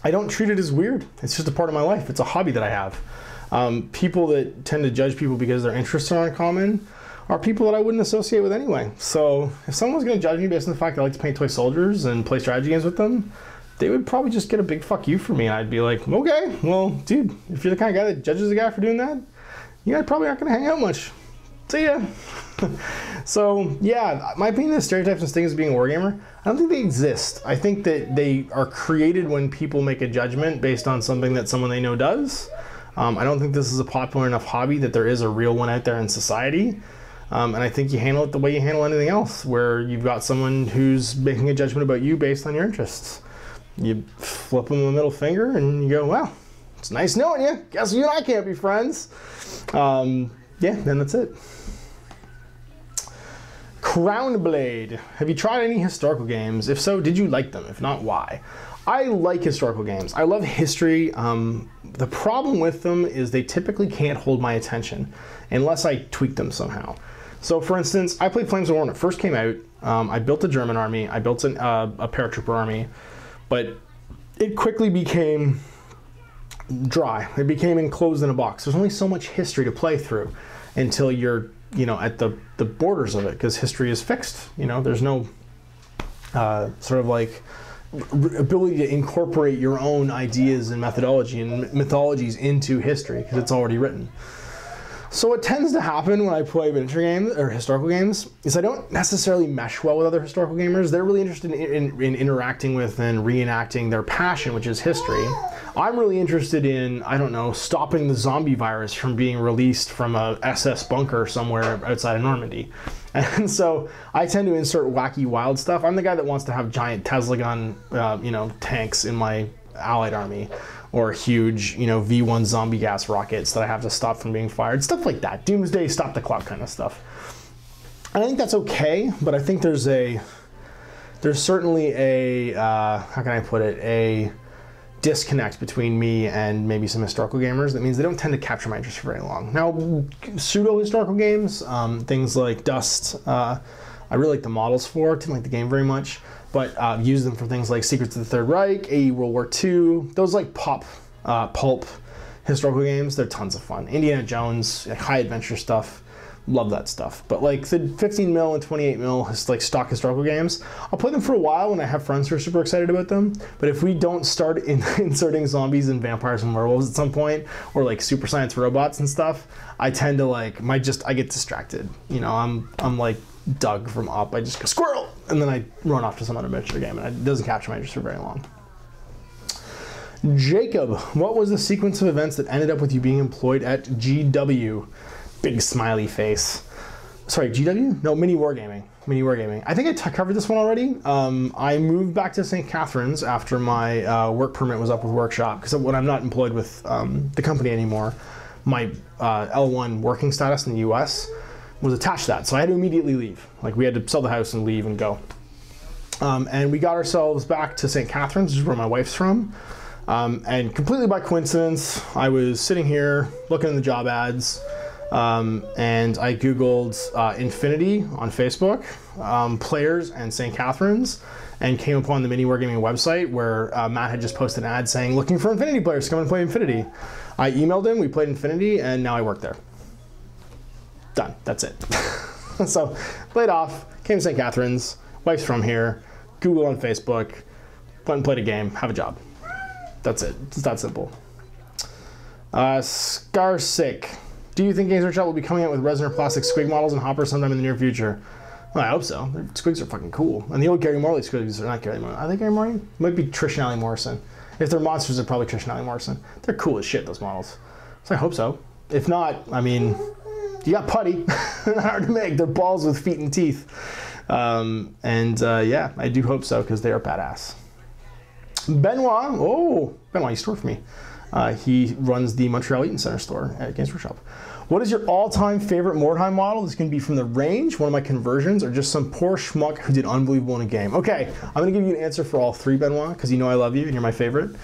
I don't treat it as weird. It's just a part of my life. It's a hobby that I have. People that tend to judge people because their interests are uncommon are people that I wouldn't associate with anyway. So if someone's gonna judge me based on the fact that I like to paint toy soldiers and play strategy games with them, they would probably just get a big fuck you from me. And I'd be like, okay, well, dude, if you're the kind of guy that judges a guy for doing that, you guys probably aren't gonna hang out much. See ya. So yeah, my opinion of stereotypes and things of being a wargamer, I don't think they exist. I think that they are created when people make a judgment based on something that someone they know does. I don't think this is a popular enough hobby that there is a real one out there in society. And I think you handle it the way you handle anything else, where you've got someone who's making a judgment about you based on your interests. You flip them the middle finger and you go, well, it's nice knowing you. Guess you and I can't be friends. Yeah, then that's it. Crownblade. Have you tried any historical games? If so, did you like them? If not, why? I like historical games. I love history. The problem with them is they typically can't hold my attention unless I tweak them somehow. So for instance, I played Flames of War when it first came out. I built a German army. I built a paratrooper army. But it quickly became dry. It became enclosed in a box. There's only so much history to play through until you're, you know, at the borders of it, because history is fixed. You know, there's no sort of like ability to incorporate your own ideas and methodology and mythologies into history because it's already written. So what tends to happen when I play miniature games or historical games is I don't necessarily mesh well with other historical gamers. They're really interested in interacting with and reenacting their passion, which is history. I'm really interested in, I don't know, stopping the zombie virus from being released from a SS bunker somewhere outside of Normandy. And so I tend to insert wacky, wild stuff. I'm the guy that wants to have giant Tesla gun, you know, tanks in my allied army, or huge, you know, V1 zombie gas rockets that I have to stop from being fired. Stuff like that. Doomsday, stop the clock kind of stuff. And I think that's okay, but I think there's certainly a, how can I put it, a disconnect between me and maybe some historical gamers. That means they don't tend to capture my interest for very long. Now, pseudo-historical games, things like Dust, I really like the models for, didn't like the game very much, but use them for things like Secrets of the Third Reich, AE World War II, those like pulp historical games, they're tons of fun. Indiana Jones, like high adventure stuff, love that stuff. But like the 15 mil and 28 mil is like stock historical games, I'll play them for a while when I have friends who are super excited about them, but if we don't start inserting zombies and vampires and werewolves at some point, or like super science robots and stuff, I tend to like, I get distracted. You know, I'm like Doug from Up, I just go squirrel, and then I run off to some other miniature game, and it doesn't capture my interest for very long. Jacob, what was the sequence of events that ended up with you being employed at GW? Big smiley face. Sorry, GW? No, Mini Wargaming. Mini Wargaming. I think I covered this one already. I moved back to St. Catharines after my work permit was up with Workshop, because when I'm not employed with the company anymore, my L1 working status in the US was attached to that, so I had to immediately leave. Like, we had to sell the house and leave and go. And we got ourselves back to St. Catharines, which is where my wife's from. And completely by coincidence, I was sitting here looking in the job ads, and I Googled Infinity on Facebook, players, and St. Catharines, and came upon the Mini Wargaming website where Matt had just posted an ad saying, looking for Infinity players, come and play Infinity. I emailed him, we played Infinity, and now I work there. Done. That's it. So, laid off, came to St. Catharines, wife's from here, Google on Facebook, went and played a game, have a job. That's it. It's that simple. Scarsick. Do you think Games Workshop will be coming out with resin or plastic squig models and hoppers sometime in the near future? Well, I hope so. Their squigs are fucking cool. And the old Gary Morley squigs are not Gary Morley. Are they Gary Morley? Might be Trish and Allie Morrison. If they're monsters, they're probably Trish and Allie Morrison. They're cool as shit, those models. So I hope so. If not, I mean, you got putty. They're not hard to make. They're balls with feet and teeth. Yeah, I do hope so, because they are badass. Benoit, oh, Benoit, you store for me. He runs the Montreal Eaton Center store at Games Workshop. What is your all-time favorite Mordheim model? This can be from the range, one of my conversions, or just some poor schmuck who did unbelievable in a game. Okay, I'm gonna give you an answer for all three, Benoit, because you know I love you and you're my favorite.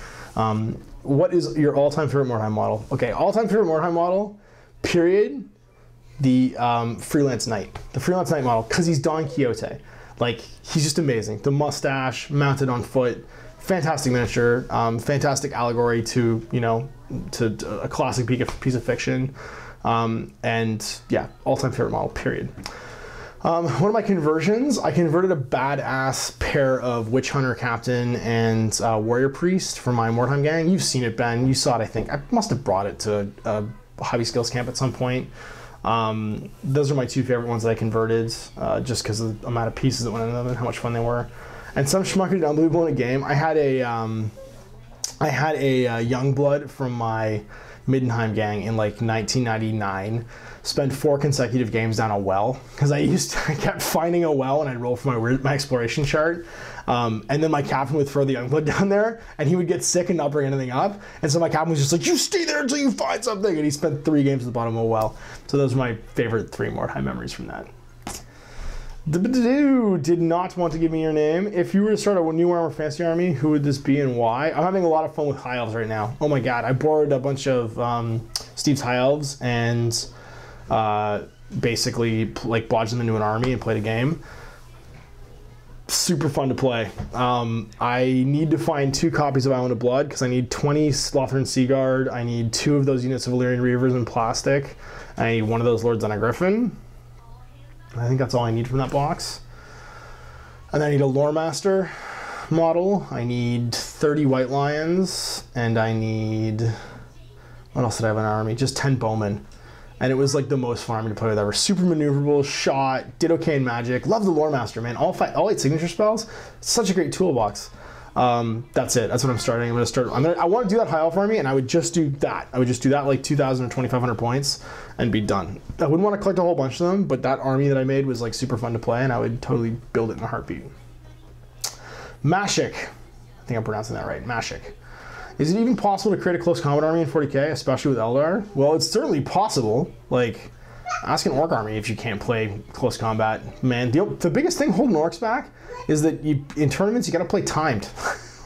What is your all-time favorite Mordheim model? Okay, all-time favorite Mordheim model, period, the Freelance Knight. The Freelance Knight model, because he's Don Quixote. Like, he's just amazing. The mustache, mounted on foot, fantastic miniature, fantastic allegory to, you know, to a classic piece of fiction. And yeah, all-time favorite model, period. One of my conversions, I converted a badass pair of Witch Hunter Captain and Warrior Priest for my Mordheim gang. You've seen it, Ben. You saw it, I think. I must have brought it to a hobby skills camp at some point. Those are my two favorite ones that I converted, just because of the amount of pieces that went into them and how much fun they were. And some schmuck did unbelievable in a game. I had a Youngblood from my Middenheim gang in like 1999. Spent 4 consecutive games down a well because I kept finding a well and I'd roll for my exploration chart. And then my captain would throw the Youngblood down there and he would get sick and not bring anything up. And so my captain was just like, you stay there until you find something. And he spent 3 games at the bottom of a well. So those are my favorite 3 Mordheim memories from that. Did not want to give me your name. If you were to start a new Warhammer Fantasy army, who would this be and why? I'm having a lot of fun with High Elves right now. Oh my god, I borrowed a bunch of Steve's High Elves and basically like bodged them into an army and played a game. Super fun to play. I need to find 2 copies of Island of Blood because I need 20 Slothern Seaguard. I need 2 of those units of Valyrian Reavers in plastic. I need 1 of those Lords on a Griffin. I think that's all I need from that box. And then I need a Lore Master model. I need 30 White Lions, and I need, what else did I have in our army? Just 10 Bowmen. And it was like the most fun army to play with ever. Super maneuverable, shot, did okay in magic. Love the Lore Master, man. All 8 signature spells. Such a great toolbox. That's it. That's what I'm starting. I want to do that High Elf army, and I would just do that. I would just do that like 2,000 or 2,500 points and be done. I wouldn't want to collect a whole bunch of them, but that army that I made was like super fun to play, and I would totally build it in a heartbeat. Mashik. I think I'm pronouncing that right. Mashik. Is it even possible to create a close combat army in 40k, especially with Eldar? Well, it's certainly possible. Like, ask an Orc army if you can't play close combat. Man, the biggest thing holding Orcs back is that in tournaments you gotta play timed.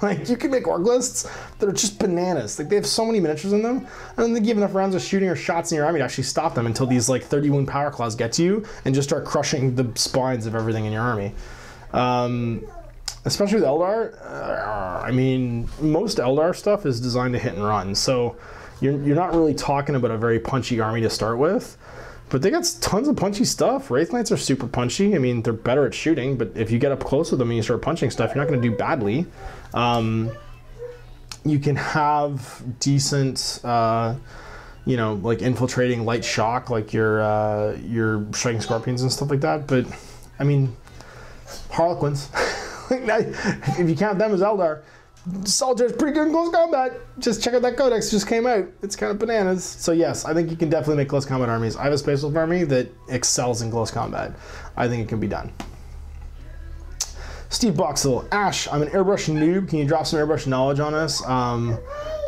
Like, you can make Orc lists that are just bananas. Like, they have so many miniatures in them, and then they give enough rounds of shooting or shots in your army to actually stop them until these like 30 wound power claws get to you and just start crushing the spines of everything in your army. Especially with Eldar, I mean, most Eldar stuff is designed to hit and run, so you're not really talking about a very punchy army to start with. But they got tons of punchy stuff. Wraith Knights are super punchy. I mean, they're better at shooting, but if you get up close with them and you start punching stuff, you're not going to do badly. You can have decent, you know, like infiltrating light shock, like your striking scorpions and stuff like that. But I mean, Harlequins. If you count them as Eldar, Soldier is pretty good in close combat. Just check out that codex, just came out. It's kind of bananas. So yes, I think you can definitely make close combat armies. I have a Space Wolf army that excels in close combat. I think it can be done. Steve Boxel, Ash, I'm an airbrush noob. Can you drop some airbrush knowledge on us?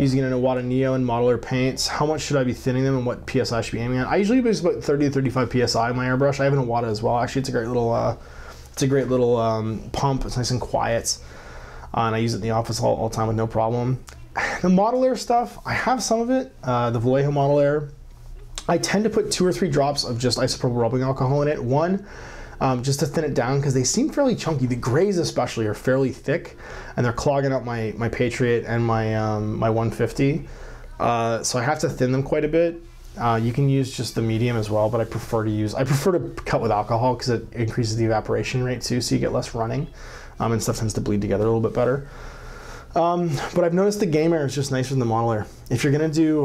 Using it in Iwata Neo and modeler paints. How much should I be thinning them and what PSI I should be aiming at? I usually use about 30 to 35 PSI in my airbrush. I have an Iwata as well. Actually, it's a great little pump. It's nice and quiet. And I use it in the office all the time with no problem. The model air stuff, I have some of it. The Vallejo model air. I tend to put 2 or 3 drops of just isopropyl rubbing alcohol in it. One, just to thin it down because they seem fairly chunky. The grays especially are fairly thick and they're clogging up my Patriot and my 150. So I have to thin them quite a bit. You can use just the medium as well, but I prefer to cut with alcohol because it increases the evaporation rate too, so you get less running. And stuff tends to bleed together a little bit better. But I've noticed the game air is just nicer than the model air. If you're gonna do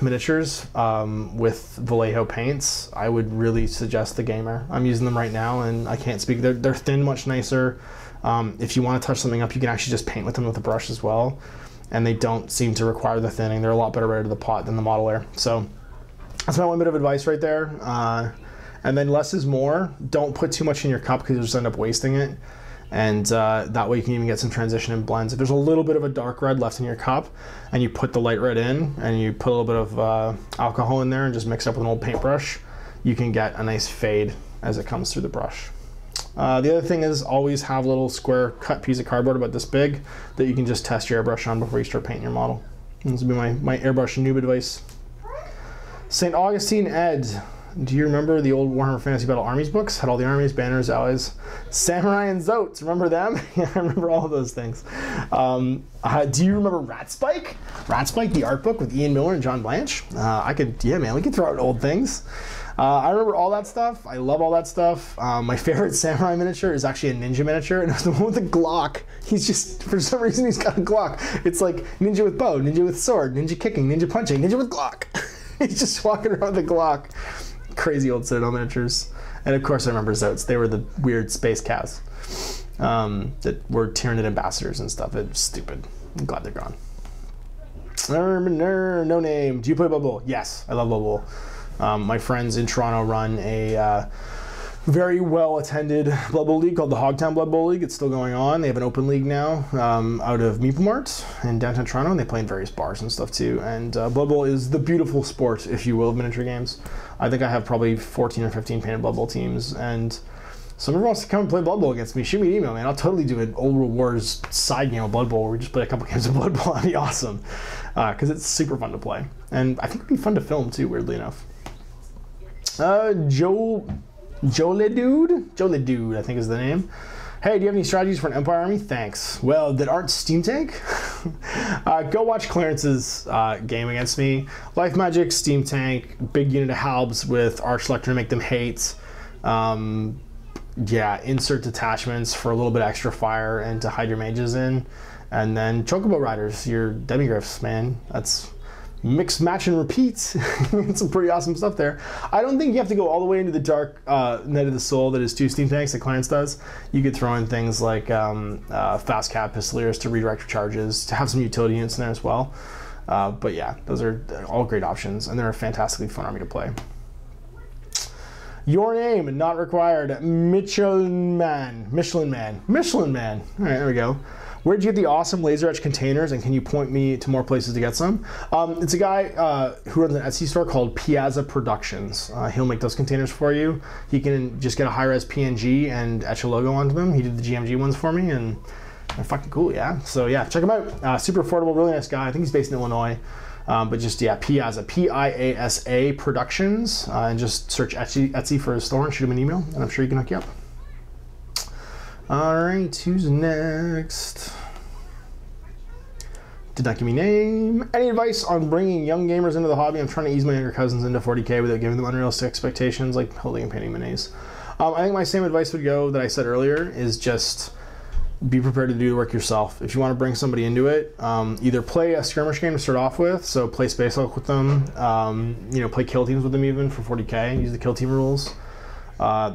miniatures with Vallejo paints, I would really suggest the game air. I'm using them right now and I can't speak. They're thin, much nicer. If you want to touch something up, you can actually just paint with them with a brush as well. And they don't seem to require the thinning. They're a lot better right to the pot than the model air. So that's my one bit of advice right there. And then less is more. Don't put too much in your cup because you'll just end up wasting it. And that way you can even get some transition and blends. If there's a little bit of a dark red left in your cup and you put the light red in and you put a little bit of alcohol in there and just mix it up with an old paintbrush, you can get a nice fade as it comes through the brush. The other thing is always have a little square cut piece of cardboard about this big that you can just test your airbrush on before you start painting your model. And this would be my airbrush noob advice. St. Augustine Ed. Do you remember the old Warhammer Fantasy Battle Armies books? Had all the armies, banners, allies, samurai, and zotes. Remember them? Yeah, I remember all of those things. Do you remember Ratspike? Ratspike, the art book with Ian Miller and John Blanche? Yeah, man, we could throw out old things. I remember all that stuff. I love all that stuff. My favorite samurai miniature is actually a ninja miniature, and it's the one with the Glock. He's just, for some reason, he's got a Glock. It's like ninja with bow, ninja with sword, ninja kicking, ninja punching, ninja with Glock. He's just walking around with a Glock. Crazy old Citadel miniatures. And of course I remember Zotes. They were the weird space cows that were Tyranid ambassadors and stuff. It's stupid. I'm glad they're gone. No name. Do you play Blood Bowl? Yes, I love Blood Bowl. My friends in Toronto run a very well attended Blood Bowl league called the Hogtown Blood Bowl League. It's still going on. They have an open league now out of Meeple Mart in downtown Toronto, and they play in various bars and stuff too. And Blood Bowl is the beautiful sport, if you will, of miniature games. I think I have probably 14 or 15 painted Blood Bowl teams, and someone wants to come and play Blood Bowl against me, shoot me an email, man. I'll totally do an Old World Wars side game of Blood Bowl where we just play a couple games of Blood Bowl. That'd be awesome, because it's super fun to play. And I think it'd be fun to film too, weirdly enough. Joledude, I think is the name. Hey, do you have any strategies for an Empire army? Thanks. Well, that aren't Steam Tank? Go watch Clarence's game against me. Life Magic, Steam Tank, big unit of Halbs with Arch Lecter to make them hate. Yeah, insert detachments for a little bit extra fire and to hide your mages in. And then Chocobo Riders, your Demigriffs, man. That's mix, match, and repeat. Some pretty awesome stuff there. I don't think you have to go all the way into the dark Night of the Soul that is 2 Steam Tanks that Clarence does. You could throw in things like Fast Cap Pistoliers to redirect your charges, to have some utility units in there as well. But yeah, those are all great options, and they're a fantastically fun army to play. Your name, not required. Michelin Man. All right, there we go. Where'd you get the awesome laser etch containers, and can you point me to more places to get some? It's a guy who runs an Etsy store called Piazza Productions. He'll make those containers for you. He can just get a high-res PNG and etch a logo onto them. He did the GMG ones for me, and they're fucking cool, yeah? So yeah, check him out. Super affordable, really nice guy. I think he's based in Illinois. But just, yeah, Piazza, P-I-A-S-A Productions, and just search Etsy for his store and shoot him an email, and I'm sure he can hook you up. All right, who's next? Did not give me name. Any advice on bringing young gamers into the hobby? I'm trying to ease my younger cousins into 40K without giving them unrealistic expectations like holding and painting minis. I think my same advice would go that I said earlier is just be prepared to do the work yourself. If you want to bring somebody into it, either play a skirmish game to start off with, so play Space Hulk with them, you know, play kill teams with them even for 40K, use the kill team rules.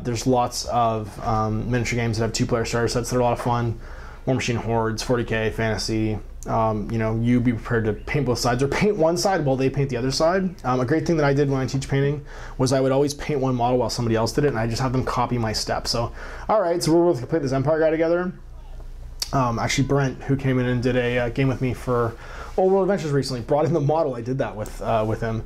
There's lots of miniature games that have 2-player starter sets that are a lot of fun. War Machine Hordes, 40K, Fantasy. You know, you be prepared to paint both sides or paint one side while they paint the other side. A great thing that I did when I teach painting was I would always paint one model while somebody else did it, and I just have them copy my steps. So, all right, so we're going to play this Empire guy together. Actually, Brent, who came in and did a game with me for Old World Adventures recently, brought in the model. I did that with him.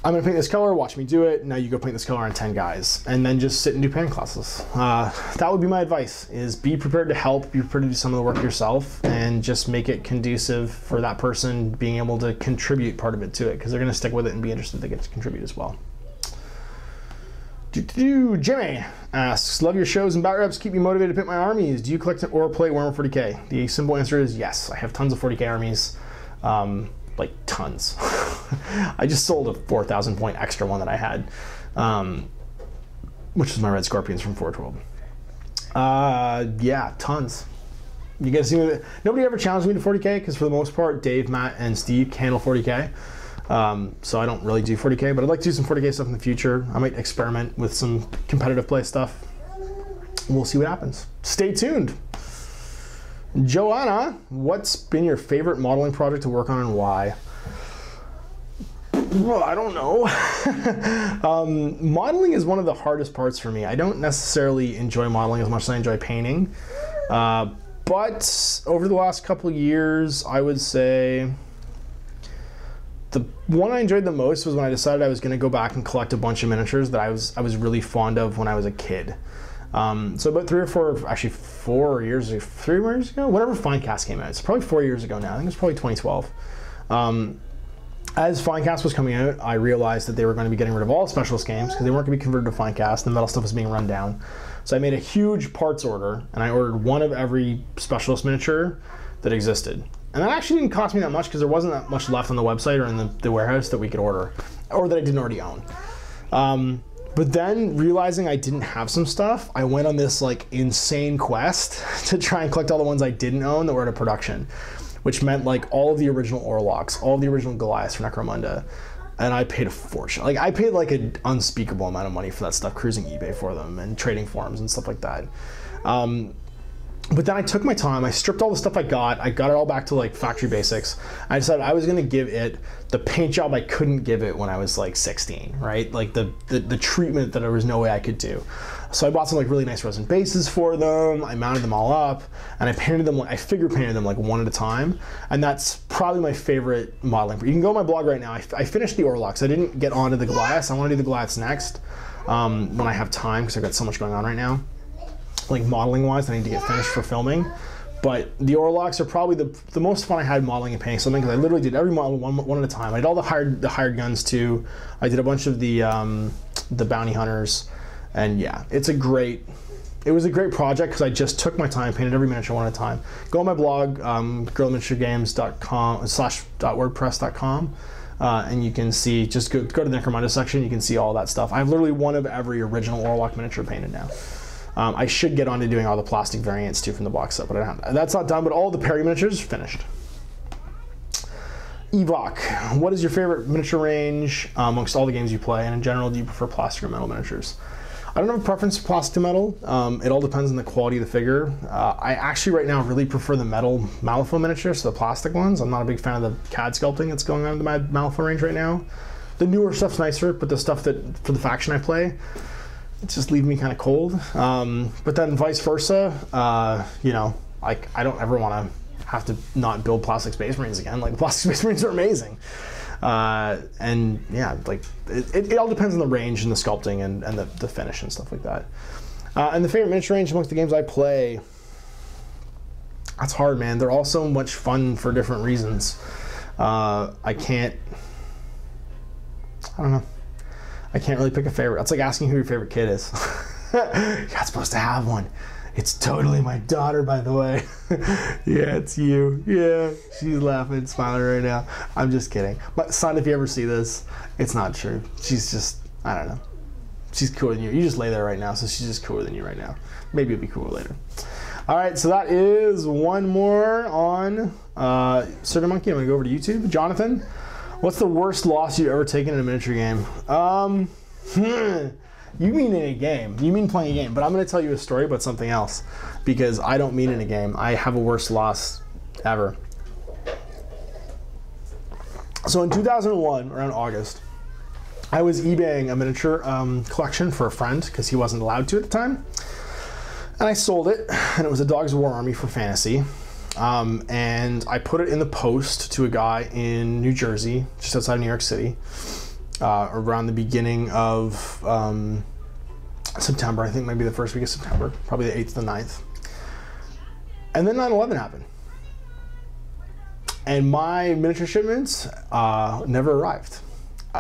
I'm going to paint this color, watch me do it, now you go paint this color on 10 guys, and then just sit and do painting classes. That would be my advice, is be prepared to help, be prepared to do some of the work yourself, and just make it conducive for that person being able to contribute part of it to it, because they're going to stick with it and be interested they get to contribute as well. Jimmy asks, love your shows and bat reps, keep me motivated to paint my armies. Do you collect or play Warhammer 40K? The simple answer is yes. I have tons of 40K armies. Like tons. I just sold a 4,000 point extra one that I had, which was my Red Scorpions from 412. Yeah, tons. You guys see, nobody ever challenged me to 40K because for the most part, Dave, Matt, and Steve handle 40K. So I don't really do 40K, but I'd like to do some 40K stuff in the future. I might experiment with some competitive play stuff. We'll see what happens. Stay tuned. Joanna, what's been your favorite modeling project to work on and why? Well, I don't know. Modeling is one of the hardest parts for me. I don't necessarily enjoy modeling as much as I enjoy painting. But over the last couple of years, I would say the one I enjoyed the most was when I decided I was going to go back and collect a bunch of miniatures that I was really fond of when I was a kid. So about 4 years ago, whenever Finecast came out, it's probably 4 years ago now. I think it's probably 2012. As Finecast was coming out, I realized that they were going to be getting rid of all specialist games because they weren't going to be converted to Finecast. The metal stuff was being run down. So I made a huge parts order, and I ordered one of every specialist miniature that existed. And that actually didn't cost me that much because there wasn't that much left on the website or in the warehouse that we could order, or that I didn't already own. But then, realizing I didn't have some stuff, I went on this like insane quest to try and collect all the ones I didn't own that were out of production, which meant like all of the original Orlocks, all of the original Goliaths for Necromunda, and I paid a fortune. Like I paid like an unspeakable amount of money for that stuff, cruising eBay for them and trading forums and stuff like that. But then I took my time, I stripped all the stuff I got it all back to like factory basics. I decided I was gonna give it the paint job I couldn't give it when I was like 16, right? Like the treatment that there was no way I could do. So I bought some like really nice resin bases for them, I mounted them all up, and I painted them, I figure painted them like one at a time, and that's probably my favorite modeling. You can go on my blog right now, I finished the Orlocks, I didn't get onto the Goliaths, I wanna do the Goliaths next, when I have time, because I've got so much going on right now. Like modeling wise, I need to get finished for filming. But the Orlocks are probably the most fun I had modeling and painting something, because I literally did every model one at a time. I did all the hired guns too. I did a bunch of the bounty hunters, and yeah, it was a great project because I just took my time, painted every miniature one at a time. Go on my blog, guerrillaminiaturegames.com/wordpress.com, and you can see, just go to the Necromunda section, you can see all that stuff. I have literally one of every original Orlock miniature painted now. I should get on to doing all the plastic variants too from the box set, but that's not done, but all the Perry miniatures finished. Evok, what is your favorite miniature range amongst all the games you play, and in general, do you prefer plastic or metal miniatures? I don't have a preference for plastic to metal. It all depends on the quality of the figure. I actually right now really prefer the metal Malifaux miniatures, so the plastic ones. I'm not a big fan of the CAD sculpting that's going on in my Malifaux range right now. The newer stuff's nicer, but the stuff that, for the faction I play, it's just leaving me kind of cold. But then vice versa, you know, like I don't ever want to have to not build plastic Space Marines again. Like the plastic Space Marines are amazing. And yeah, like it all depends on the range and the sculpting and the finish and stuff like that. And the favorite miniature range amongst the games I play, that's hard, man. They're all so much fun for different reasons. I don't know. I can't really pick a favorite. It's like asking who your favorite kid is. You're not supposed to have one. It's totally my daughter, by the way. Yeah, it's you. Yeah, she's laughing, smiling right now. I'm just kidding. But son, if you ever see this, it's not true. She's just, I don't know. She's cooler than you. You just lay there right now, so she's just cooler than you right now. Maybe it'll be cooler later. All right, so that is one more on Survey Monkey. I'm gonna go over to YouTube. Jonathan, what's the worst loss you've ever taken in a miniature game? You mean in a game. You mean playing a game. But I'm going to tell you a story about something else, because I don't mean in a game. I have a worst loss ever. So in 2001, around August, I was eBaying a miniature collection for a friend because he wasn't allowed to at the time. And I sold it, and it was a Dogs of War Army for Fantasy. And I put it in the post to a guy in New Jersey, just outside of New York City, around the beginning of September. I think maybe the first week of September, probably the 8th to the 9th. And then 9/11 happened. And my miniature shipments never arrived.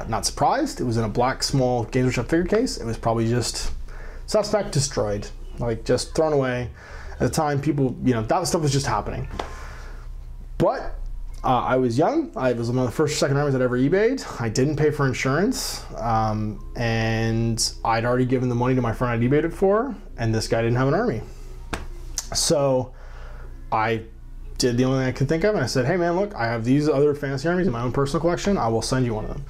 Not surprised. It was in a black small Games Workshop figure case. It was probably just suspect destroyed, like just thrown away. At the time, people, you know, that stuff was just happening. But I was young. I was one of the first or second armies I'd ever eBayed. I didn't pay for insurance, and I'd already given the money to my friend I'd eBayed it for, and this guy didn't have an army. So I did the only thing I could think of, and I said, hey man, look, I have these other fantasy armies in my own personal collection. I will send you one of them.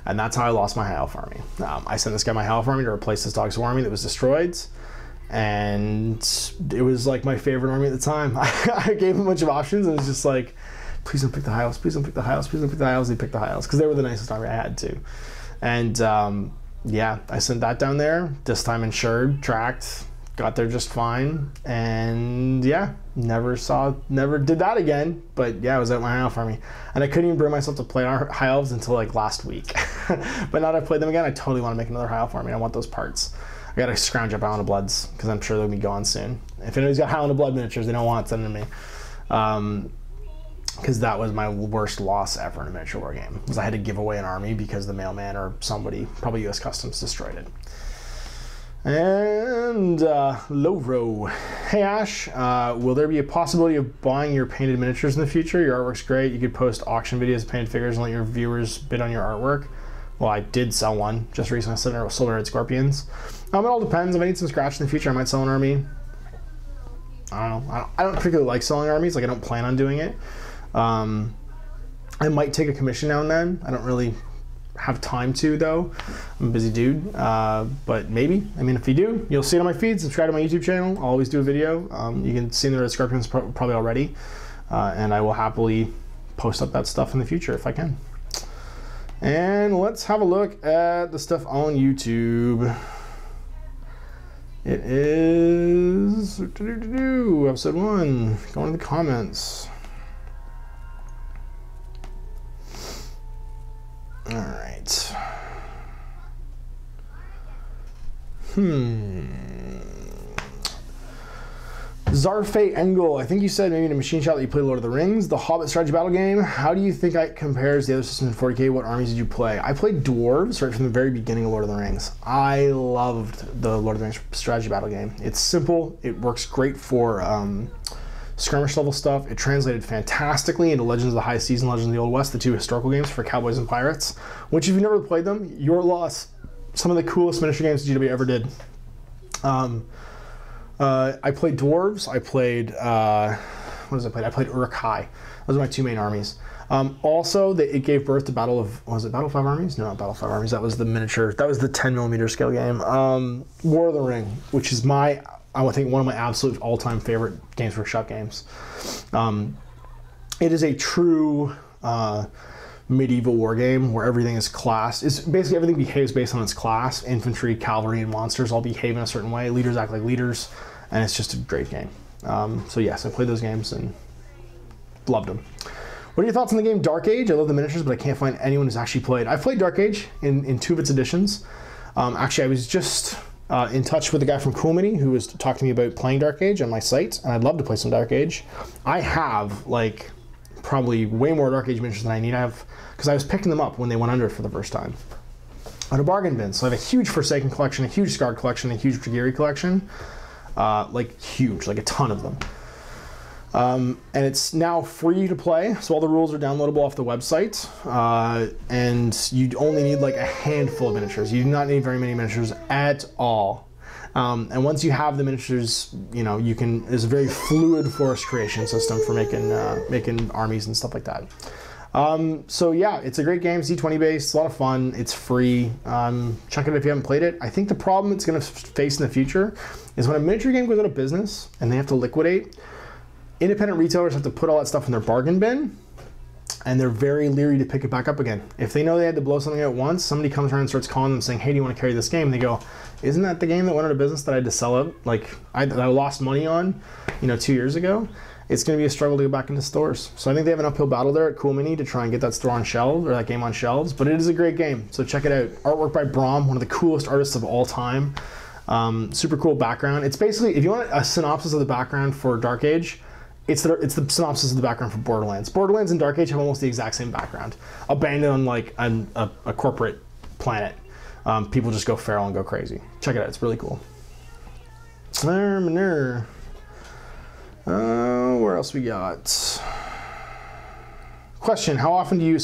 And that's how I lost my High Elf army. I sent this guy my High Elf army to replace this Dogs of War army that was destroyed. And it was like my favorite army at the time. I gave him a bunch of options, and it was just like, please don't pick the High Elves, please don't pick the High Elves, please don't pick the High Elves. They picked the High Elves because they were the nicest army I had too. And yeah, I sent that down there, this time insured, tracked, got there just fine, and yeah, never did that again. But yeah, I was at my high elf army, and I couldn't even bring myself to play high elves until like last week. But now that I've played them again, I totally want to make another high elf army. I want those parts. I gotta scrounge up Island of Bloods because I'm sure they'll be gone soon. If anybody's got Island of Blood miniatures they don't want, send them to me. Because that was my worst loss ever in a miniature war game. Was I had to give away an army because the mailman or somebody, probably US Customs, destroyed it. And Lovro. Hey Ash, will there be a possibility of buying your painted miniatures in the future? Your artwork's great. You could post auction videos of painted figures and let your viewers bid on your artwork. Well, I did sell one just recently. I sold Red Scorpions. It all depends. If I need some scratch in the future, I might sell an army. I don't know. I don't particularly like selling armies. Like, I don't plan on doing it. I might take a commission now and then. I don't really have time to, though. I'm a busy dude. But maybe. I mean, if you do, you'll see it on my feed. Subscribe to my YouTube channel. I'll always do a video. You can see the Red Scorpions probably already. And I will happily post up that stuff in the future if I can. And let's have a look at the stuff on YouTube. It is episode 1. Go into the comments. All right. Zarfe Engel, I think you said maybe in a machine shop that you played Lord of the Rings, the Hobbit strategy battle game. How do you think it compares to the other systems in 40K? What armies did you play? I played dwarves right from the very beginning of Lord of the Rings. I loved the Lord of the Rings strategy battle game. It's simple. It works great for skirmish level stuff. It translated fantastically into Legends of the High Seas and Legends of the Old West, the 2 historical games for cowboys and pirates, which if you've never played them, your loss. Some of the coolest miniature games GW ever did. I played dwarves. I played what did I play? I played Uruk-hai. Those are my 2 main armies. Also, it gave birth to Battle of, was it Battle of 5 Armies? No, not Battle of 5 Armies. That was the miniature. That was the 10mm scale game. War of the Ring, which is I think one of my absolute all-time favorite Games Workshop games. It is a true medieval war game where everything is classed. It's basically everything behaves based on its class. Infantry, cavalry, and monsters all behave in a certain way. Leaders act like leaders, and it's just a great game. So yes, I played those games and loved them. What are your thoughts on the game Dark Age? I love the miniatures, but I can't find anyone who's actually played. I've played Dark Age in 2 of its editions. Actually, I was just in touch with the guy from Cool Mini who was talking to me about playing Dark Age on my site, and I'd love to play some Dark Age. I have like probably way more Dark Age miniatures than I need. I have, because I was picking them up when they went under for the first time at a bargain bin. So I have a huge Forsaken collection, a huge Scarred collection, a huge Dragiri collection, like huge, like a ton of them. And it's now free to play, so all the rules are downloadable off the website, and you only need like a handful of miniatures. You do not need very many miniatures at all. And once you have the miniatures, you know, you can, there's a very fluid forest creation system for making armies and stuff like that. So yeah, it's a great game, Z20 based, a lot of fun, it's free. Check it out if you haven't played it. I think the problem it's gonna face in the future is when a miniature game goes out of business and they have to liquidate, independent retailers have to put all that stuff in their bargain bin, and they're very leery to pick it back up again. If they know they had to blow something out once, somebody comes around and starts calling them saying, hey, do you want to carry this game? And they go, isn't that the game that went out of business that I had to sell it? Like, I lost money on, you know, 2 years ago? It's going to be a struggle to go back into stores. So I think they have an uphill battle there at Cool Mini to try and get that store on shelves, or that game on shelves, but it is a great game, so check it out. Artwork by Brom, one of the coolest artists of all time. Super cool background. It's basically, if you want a synopsis of the background for Dark Age, it's the synopsis of the background for Borderlands. Borderlands and Dark Age have almost the exact same background. Abandoned on like a corporate planet. People just go feral and go crazy. Check it out, it's really cool. Where else we got? Question, how often do you,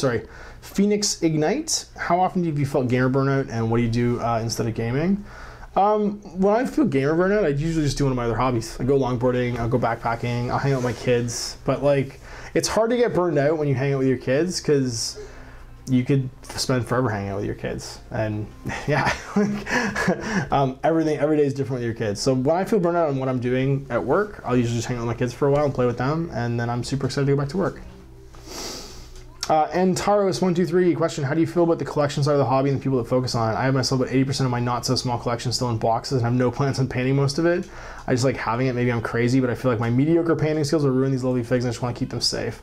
Phoenix Ignite, how often have you felt gamer burnout, and what do you do instead of gaming? When I feel gamer burnout, I usually just do one of my other hobbies. I go longboarding, I'll go backpacking, I'll hang out with my kids. But like, it's hard to get burned out when you hang out with your kids, because you could spend forever hanging out with your kids. And yeah, every day is different with your kids. So when I feel burnt out on what I'm doing at work, I'll usually just hang out with my kids for a while and play with them, and then I'm super excited to go back to work. And Taros123 question: how do you feel about the collection side of the hobby and the people that focus on it? I have myself about 80% of my not so small collection still in boxes, and have no plans on painting most of it. I just like having it. Maybe I'm crazy, but I feel like my mediocre painting skills will ruin these lovely figs, and I just want to keep them safe.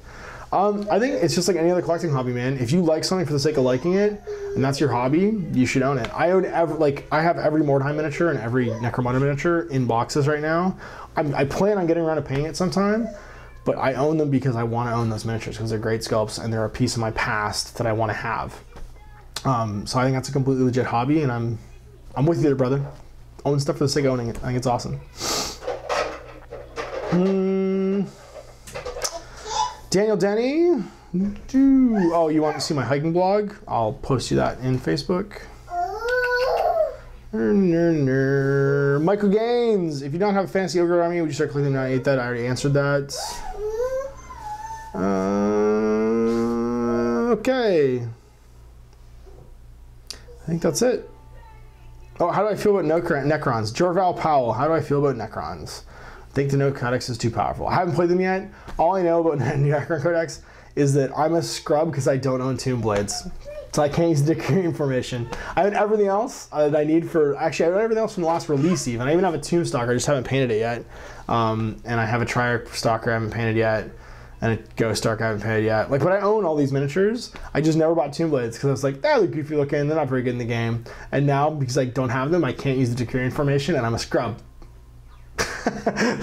I think it's just like any other collecting hobby, man. If you like something for the sake of liking it, and that's your hobby, you should own it. I have every Mordheim miniature and every Necromunda miniature in boxes right now. I plan on getting around to painting it sometime, but I own them because I want to own those miniatures because they're great sculpts and they're a piece of my past that I want to have. So I think that's a completely legit hobby, and I'm with you there, brother. Own stuff for the sake of owning it. I think it's awesome. Daniel Denny, oh, you want to see my hiking blog? I'll post you that in Facebook. Michael Gaines, if you don't have a fantasy ogre army, would you start collecting 98 that? I already answered that. Okay. I think that's it. Oh, how do I feel about Necrons? Jorval Powell, how do I feel about Necrons? I think the Note Codex is too powerful. I haven't played them yet. All I know about the Necron Codex is that I'm a scrub because I don't own Tomb Blades. So I can't use the decreeing formation. I have everything else that I need for, actually I have everything else from the last release even. I even have a Tomb Stalker, I just haven't painted it yet. And I have a Triarch Stalker I haven't painted yet. And a Ghost Stalker I haven't painted yet. Like, but I own all these miniatures. I just never bought Tomb Blades because I was like, they're goofy looking, they're not very good in the game. And now, because I don't have them, I can't use the decreeing formation and I'm a scrub.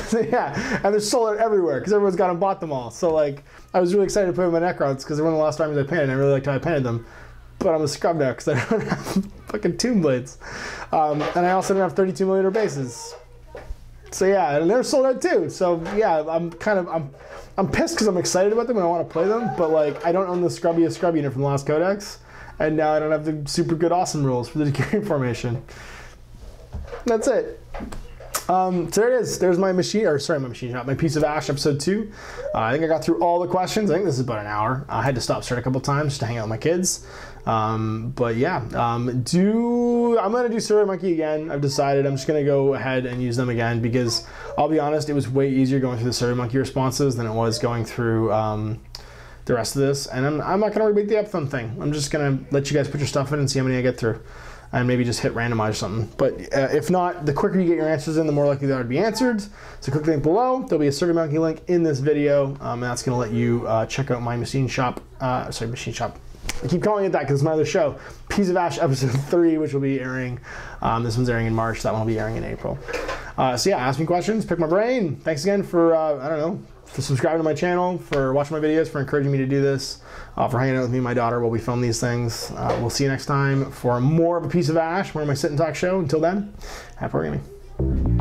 So yeah, and they're sold out everywhere because everyone's gone and bought them all. So like, I was really excited to put in my Necrons because they're one of the last armies I painted and I really liked how I painted them. But I'm a scrub now because I don't have fucking Tomb Blades. And I also don't have 32mm bases. So yeah, and they're sold out too. So yeah, I'm pissed because I'm excited about them and I want to play them, but like I don't own the scrubbiest scrub unit from the last Codex, and now I don't have the super good awesome rules for the decreeing formation. That's it. So there it is. There's my machine, or sorry, my machine shop, my Piece of Ash episode 2. I think I got through all the questions. I think this is about an hour. I had to start a couple times just to hang out with my kids. But yeah, I'm gonna do Survey Monkey again. I've decided I'm just gonna go ahead and use them again because I'll be honest, it was way easier going through the Survey Monkey responses than it was going through the rest of this. And I'm not gonna repeat the Epithon thing. I'm just gonna let you guys put your stuff in and see how many I get through. And maybe just hit randomize or something. But if not, the quicker you get your answers in, the more likely they are to be answered. So click the link below. There'll be a Survey Monkey link in this video, and that's going to let you check out my machine shop. Machine shop. I keep calling it that because it's my other show, Piece of Ash episode 3, which will be airing. This one's airing in March. That one will be airing in April. So yeah, ask me questions, pick my brain. Thanks again for I don't know, for subscribing to my channel, for watching my videos, for encouraging me to do this, for hanging out with me and my daughter while we film these things. We'll see you next time for more of a Piece of Ash, more of my Sit and Talk show. Until then, happy wargaming.